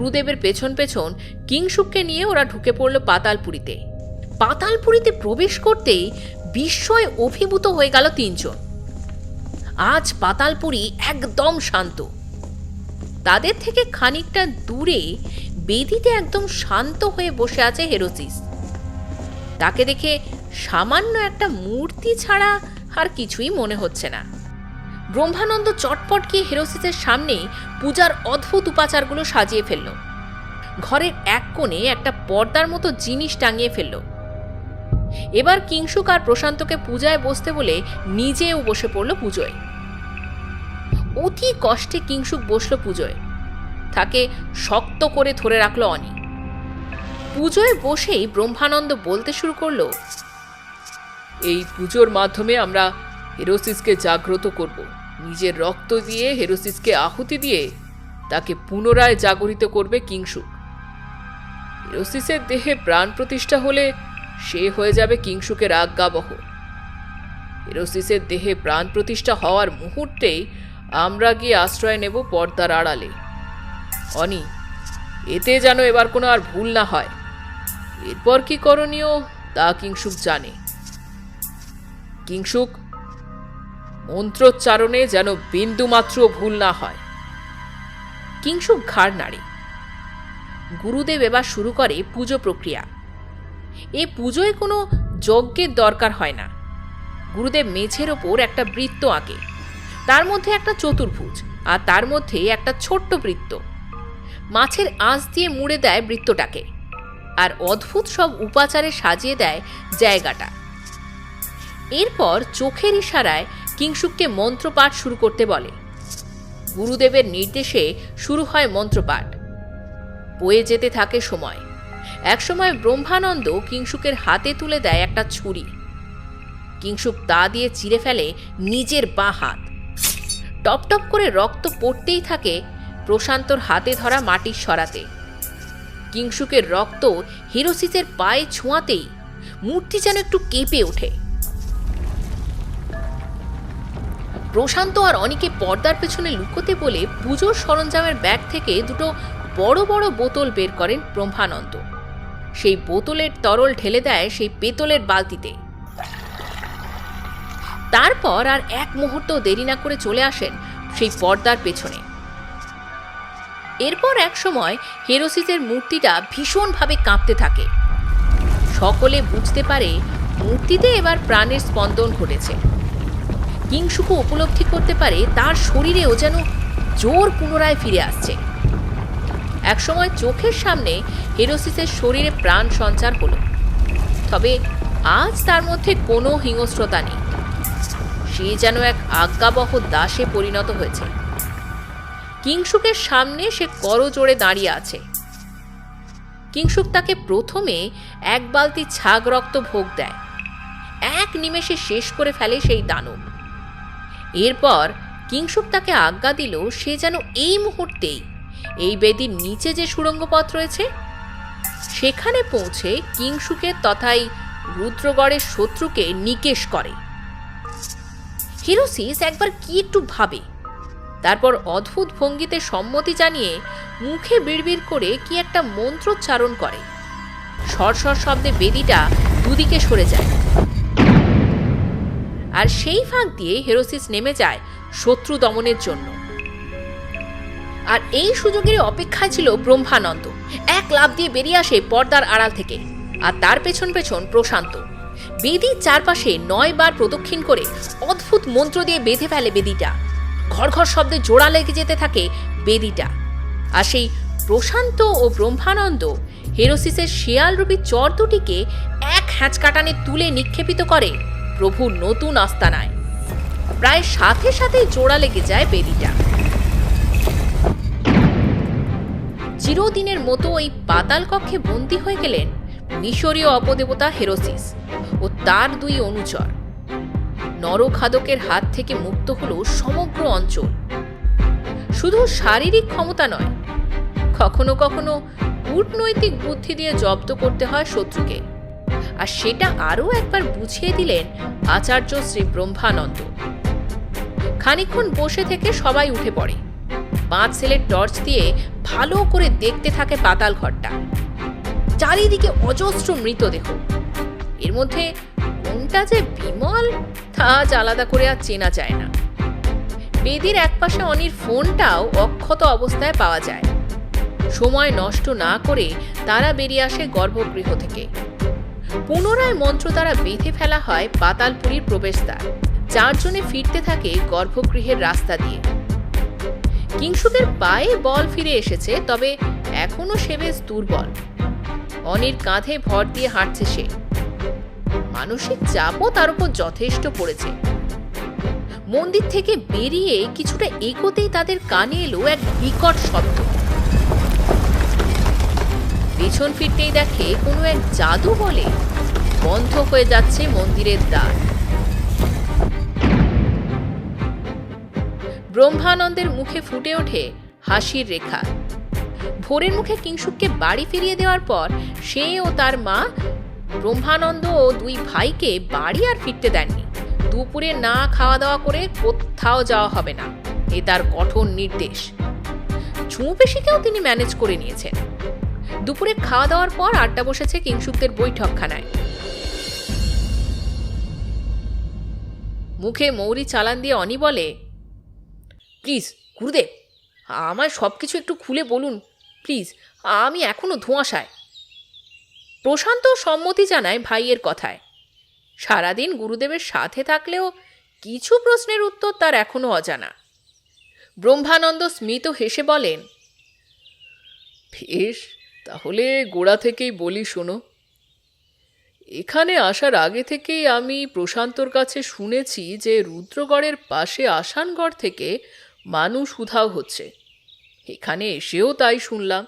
গুরুদেবের পেছন পেছন কিংশুককে নিয়ে ওরা ঢুকে পড়ল পাতালপুরীতে। পাতালপুরীতে প্রবেশ করতেই বিস্ময়ে অভিভূত হয়ে গেল তিনজন। আজ পাতালপুরী একদম শান্ত। তাদের থেকে খানিকটা দূরে বেদিতে একদম শান্ত হয়ে বসে আছে হেরোসিস। তাকে দেখে সামান্য একটা মূর্তি ছাড়া আর কিছুই মনে হচ্ছে না। ব্রহ্মানন্দ চটপট গিয়ে হেরোসিসের সামনে পূজার অদ্ভুত উপাচারগুলো সাজিয়ে ফেলল। ঘরের এক কোণে একটা পর্দার মতো জিনিস টাঙিয়ে ফেলল। এবার কিংশুক আর প্রশান্তকে পূজায় বসতে বলে নিজেও বসে পড়ল পুজোয়। অতি কষ্টে কিংশুক বসল পুজোয়। তাকে শক্ত করে ধরে রাখল অনি। পুজোয় বসেই ব্রহ্মানন্দ বলতে শুরু করলো, এই পুজোর মাধ্যমে আমরা হেরোসিসকে জাগ্রত করব। নিজের রক্ত দিয়ে হেরোসিসকে আহুতি দিয়ে তাকে পুনরায় জাগরিত করবে কিংশুক। হেরোসিসের দেহে প্রাণ প্রতিষ্ঠা হলে সে হয়ে যাবে কিংশুকের আজ্ঞাবহ। হেরোসিসের দেহে প্রাণ প্রতিষ্ঠা হওয়ার মুহূর্তেই আমরা গিয়ে আশ্রয় নেব পর্দার আড়ালে। অনি, এতে যেন এবার কোনো আর ভুল না হয়। এরপর কি করণীয় তা কিংশুক জানে। কিংশুক, মন্ত্রোচ্চারণে যেন বিন্দুমাত্র ভুল না হয়। কিংশুক ঘাড় নাড়ে। গুরুদেব এবার শুরু করে পুজো প্রক্রিয়া। এ পুজোয় কোনো যজ্ঞের দরকার হয় না। গুরুদেব মেঝের ওপর একটা বৃত্ত আঁকে, তার মধ্যে একটা চতুর্ভুজ, আর তার মধ্যে একটা ছোট্ট বৃত্ত। মাছের আঁশ দিয়ে মুড়ে দেয় বৃত্তটাকে, আর অদ্ভুত সব উপাচারে সাজিয়ে দেয় জায়গাটা। এরপর চোখের ইশারায় কিংশুককে মন্ত্রপাঠ শুরু করতে বলে। গুরুদেবের নির্দেশে শুরু হয় মন্ত্রপাঠ। বয়ে যেতে থাকে সময়। একসময় ব্রহ্মানন্দ কিংশুকের হাতে তুলে দেয় একটা ছুরি। কিংশুক তা দিয়ে চিরে ফেলে নিজের বাঁ হাত। টপ টপ করে রক্ত পড়তেই থাকে প্রশান্তর হাতে ধরা মাটির সরাতে। কিংশুকের রক্ত হেরোসিসের পায়ে ছোঁয়াতেই মূর্তি যেন একটু কেঁপে ওঠে। প্রশান্ত আর অনিকে পর্দার পেছনে লুকোতে বলে পুজোর সরঞ্জামের ব্যাগ থেকে দুটো বড় বড় বোতল বের করেন ব্রহ্মানন্দ। সেই বোতলের তরল ঢেলে দেয় সেই পেতলের বালতিতে। তারপর আর এক মুহূর্ত দেরি না করে চলে আসেন সেই পর্দার পেছনে। এরপর এক সময় হেরোসিসের মূর্তিটা ভীষণভাবে কাঁপতে থাকে। সকলে বুঝতে পারে মূর্তিতে এবার প্রাণের স্পন্দন ঘটেছে। কিংশুকও উপলব্ধি করতে পারে তার শরীরেও যেন জোর পুনরায় ফিরে আসছে। একসময় চোখের সামনে হেরোসিসের শরীরে প্রাণ সঞ্চার হলো, তবে আজ তার মধ্যে কোনো হিংস্রতা নেই। সে যেন এক আজ্ঞাবহ দাসে পরিণত হয়েছে। কিংশুকের সামনে সে করজোড়ে দাঁড়িয়ে আছে। কিংশুক তাকে প্রথমে এক বালতি ছাগ রক্ত ভোগ দেয়। এক নিমেষে শেষ করে ফেলে সেই দানব। এরপর কিংশুক তাকে আজ্ঞা দিল সে যেন এই মুহূর্তেই এই বেদির নিচে যে সুড়ঙ্গ পথ রয়েছে সেখানে পৌঁছে কিংশুকের তথাই রুদ্রগড়ের শত্রুকে নিকেশ করে। হেরোসিস একবার কি একটু ভাবে, তারপর অদ্ভুত ভঙ্গিতে সম্মতি জানিয়ে মুখে বিড়বিড় করে কি একটা মন্ত্রোচ্চারণ করে। সরসর শব্দে বেদিটা দুদিকে সরে যায়, আর সেই ফাঁক দিয়ে হেরোসিস নেমে যায় শত্রু দমনের জন্য। আর এই সুযোগের অপেক্ষায় ছিল ব্রহ্মানন্দ। এক লাফ দিয়ে বেরিয়ে আসে পর্দার আড়াল থেকে, আর তার পেছন পেছন প্রশান্ত। বেদির চারপাশে 9 বার প্রদক্ষিণ করে অদ্ভুত মন্ত্র দিয়ে বেঁধে ফেলে বেদিটা। ঘর ঘর শব্দে জোড়া লেগে যেতে থাকে বেদিটা। আর সেই প্রশান্ত ও ব্রহ্মানন্দ হেরোসিসের শেয়ালরূপী চর দুটিকে এক হ্যাঁচকাটানে তুলে নিক্ষেপিত করে প্রভুর নতুন আস্তানায়। প্রায় সাথে সাথেই জোড়া লেগে যায় বেদিটা। চিরদিনের মতো ওই পাতাল কক্ষে বন্দী হয়ে গেলেন মিশরীয় অপদেবতা হেরোসিস ও তার 2 অনুচর। নরখাদকের হাত থেকে মুক্ত হলো সমগ্র অঞ্চল। শুধু শারীরিক ক্ষমতা নয়, কখনো কখনো কূটনৈতিক বুদ্ধি দিয়ে জব্দ করতে হয় শত্রুকে। আর সেটা আরও একবার বুঝিয়ে দিলেন আচার্য শ্রী ব্রহ্মানন্দ। খানিকক্ষণ বসে থেকে সবাই উঠে পড়ে। 5 সেলের টর্চ দিয়ে ভালো করে দেখতে থাকে পাতাল ঘরটা। চারিদিকে অজস্র মৃতদেহ। এর মধ্যে কোনটা যে বিমল তা আজ আলাদা করে আর চেনা যায় না। বেদির একপাশে অনির ফোনটাও অক্ষত অবস্থায় পাওয়া যায়। সময় নষ্ট না করে তারা বেরিয়ে আসে গর্ভগৃহ থেকে। পুনরায় মন্ত্র দ্বারা বেঁধে ফেলা হয় পাতালপুরীর প্রবেশদ্বার। চারজনে ফিরতে থাকে গর্ভগৃহের রাস্তা দিয়ে। কিংসুকের পায়ে বল ফিরে এসেছে, তবে এখনো সে বেশ দুর্বল। অনির কাঁধে ভর দিয়ে হাঁটছে সে। মানসিক চাপও তার উপর যথেষ্ট পড়েছে। মন্দির থেকে বেরিয়ে কিছুটা এগোতেই তাদের কানে এলো এক বিকট শব্দ। পেছন ফিরতেই দেখে কোনো এক জাদু বলে বন্ধ হয়ে যাচ্ছে মন্দিরের দ্বার। ব্রহ্মানন্দের মুখে ফুটে ওঠে হাসির রেখা। ভোরের মুখে কিংসুককে বাড়ি ফিরিয়ে দেওয়ার পর সে ও তার মা ব্রহ্মানন্দ ও দুই ভাইকে বাড়ি আর ফিরতে দেননি। দুপুরে না খাওয়া দাওয়া করে কোথাও যাওয়া হবে না, এ তার কঠোর নির্দেশ। ছুঁপেশিকেও তিনি ম্যানেজ করে নিয়েছেন। দুপুরে খাওয়া দাওয়ার পর আড্ডা বসেছে কিংসুকদের বৈঠকখানায়। মুখে মৌরি চালান দিয়ে অনি বলে, প্লিজ গুরুদেব, আমায় সবকিছু একটু খুলে বলুন প্লিজ, আমি এখনো ধোঁয়াশায়। প্রশান্ত সম্মতি জানায় ভাইয়ের কথায়। সারাদিন গুরুদেবের সাথে থাকলেও কিছু প্রশ্নের উত্তর তার এখনো অজানা। ব্রহ্মানন্দ স্মিত হেসে বলেন, বেশ, তাহলে গোড়া থেকেই বলি শোনো। এখানে আসার আগে থেকেই আমি প্রশান্তর কাছে শুনেছি যে রুদ্রগড়ের পাশে আসানগড় থেকে মানুষ উধাও হচ্ছে। এখানে এসেও তাই শুনলাম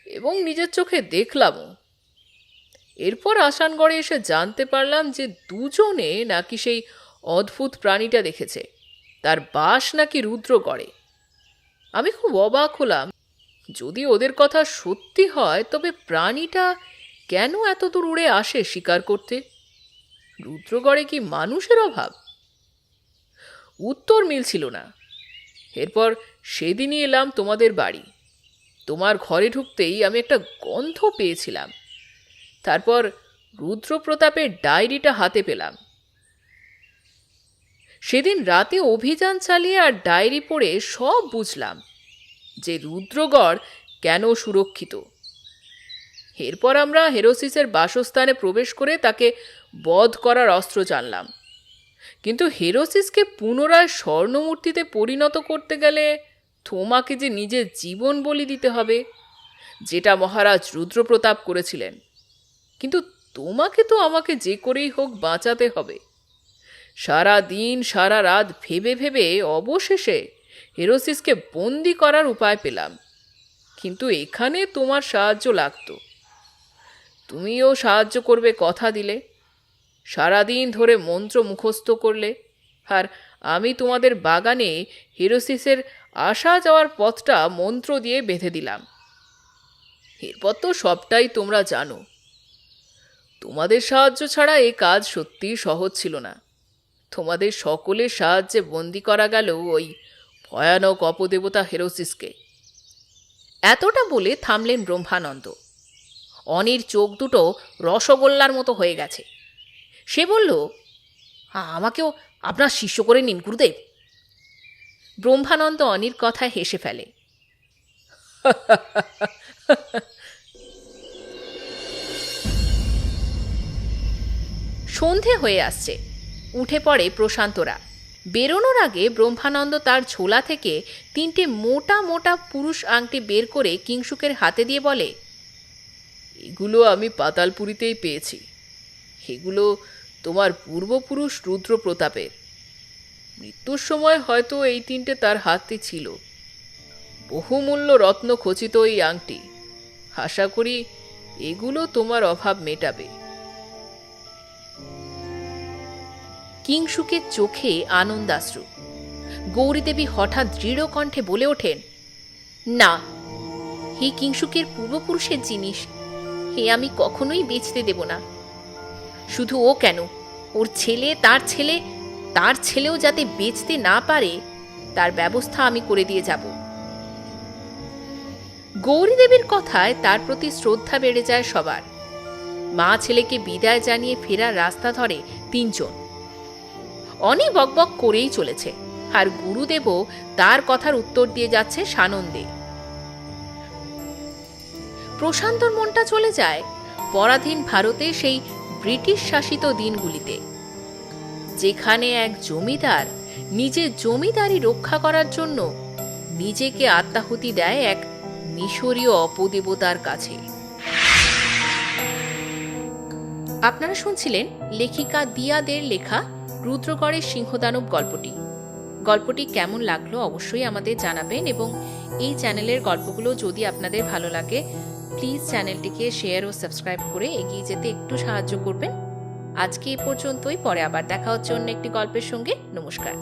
এবং নিজের চোখে দেখলামও। এরপর আসানগড়ে এসে জানতে পারলাম যে দুজনে নাকি সেই অদ্ভুত প্রাণীটা দেখেছে। তার বাস নাকি রুদ্রগড়ে। আমি খুব অবাক হলাম। যদি ওদের কথা সত্যি হয় তবে প্রাণীটা কেন এত দূর উড়ে আসে শিকার করতে? রুদ্রগড়ে কি মানুষের অভাব? উত্তর মিলছিল না। এরপর সেদিনই এলাম তোমাদের বাড়ি। তোমার ঘরে ঢুকতেই আমি একটা গন্ধ পেয়েছিলাম। তারপর রুদ্রপ্রতাপের ডায়েরিটা হাতে পেলাম। সেদিন রাতে অভিযান চালিয়ে আর ডায়েরি পড়ে সব বুঝলাম যে রুদ্রগড় কেন সুরক্ষিত। এরপর আমরা হেরোসিসের বাসস্থানে প্রবেশ করে তাকে বধ করার অস্ত্র জানলাম। কিন্তু হেরোসিসকে পুনরায় স্বর্ণমূর্তিতে পরিণত করতে গেলে তোমাকে যে নিজের জীবন বলি দিতে হবে, যেটা মহারাজ রুদ্রপ্রতাপ করেছিলেন। কিন্তু তোমাকে তো আমাকে যে করেই হোক বাঁচাতে হবে। সারা দিন সারা রাত ভেবে ভেবে অবশেষে হেরোসিসকে বন্দি করার উপায় পেলাম। কিন্তু এখানে তোমার সাহায্য লাগতো। তুমিও সাহায্য করবে কথা দিলে। সারাদিন ধরে মন্ত্র মুখস্থ করলে, আর আমি তোমাদের বাগানে হেরোসিসের আসা যাওয়ার পথটা মন্ত্র দিয়ে বেঁধে দিলাম। এরপর তো সবটাই তোমরা জানো। তোমাদের সাহায্য ছাড়া এই কাজ সত্যিই সহজ ছিল না। তোমাদের সকলের সাহায্যে বন্দি করা গেল ওই ভয়ানক অপদেবতা হেরোসিসকে। এতটা বলে থামলেন ব্রহ্মানন্দ। অনির চোখ দুটো রসগোল্লার মতো হয়ে গেছে। সে বলল, আমাকেও আপনার শিষ্য করে নিন গুরুদেব। ব্রহ্মানন্দ অনির কথায় হেসে ফেলে। সন্ধে হয়ে আসছে। উঠে পড়ে প্রশান্তরা। বেরোনোর আগে ব্রহ্মানন্দ তার ঝোলা থেকে 3টে মোটা মোটা পুরুষ আংটি বের করে কিংসুকের হাতে দিয়ে বলে, এগুলো আমি পাতালপুরীতেই পেয়েছি। এগুলো তোমার পূর্বপুরুষ রুদ্রপ্রতাপের। মৃত্যুর সময় হয়তো এই 3টে তার হাতে ছিল। বহুমূল্য রত্ন খচিত এই আংটি। আশা করি এগুলো তোমার অভাব মেটাবে। কিংসুকের চোখে আনন্দাশ্রু। গৌরীদেবী হঠাৎ দৃঢ় কণ্ঠে বলে ওঠেন, না, হে কিংসুকের পূর্বপুরুষের জিনিস, হে আমি কখনোই বেচতে দেব না। শুধু ও কেন, ওর ছেলে, তার ছেলেও যাতে বেচতে না পারে তার ব্যবস্থা আমি করে দিয়ে যাব। গৌরী দেবীর কথায় তার প্রতি শ্রদ্ধা বেড়ে যায় সবার। মা ছেলেকে বিদায় জানিয়ে ফেরার রাস্তা ধরে তিনজন। অনি বকবক করেই চলেছে, আর গুরুদেবও তার কথার উত্তর দিয়ে যাচ্ছে সানন্দে। প্রশান্তর মনটা চলে যায় পরাধীন ভারতে সেই ব্রিটিশ শাসিত দিনগুলিতে, যেখানে এক জমিদার নিজের জমিদারি রক্ষা করার জন্য নিজেকে আত্মাহুতি দেয় এক মিশরীয় অপদেবতার কাছে। আপনারা শুনছিলেন লেখিকা দিয়াদের লেখা রুদ্রগড়ের সিংহদানব গল্পটি কেমন লাগলো অবশ্যই আমাদের জানাবেন, এবং এই চ্যানেলের গল্পগুলো যদি আপনাদের ভালো লাগে প্লিজ চ্যানেলটিকে শেয়ার ও সাবস্ক্রাইব করে এগিয়ে যেতে একটু সাহায্য করবেন। আজকে এই পর্যন্তই, পরে আবার দেখা হচ্ছে অন্য একটি গল্পের সঙ্গে। নমস্কার।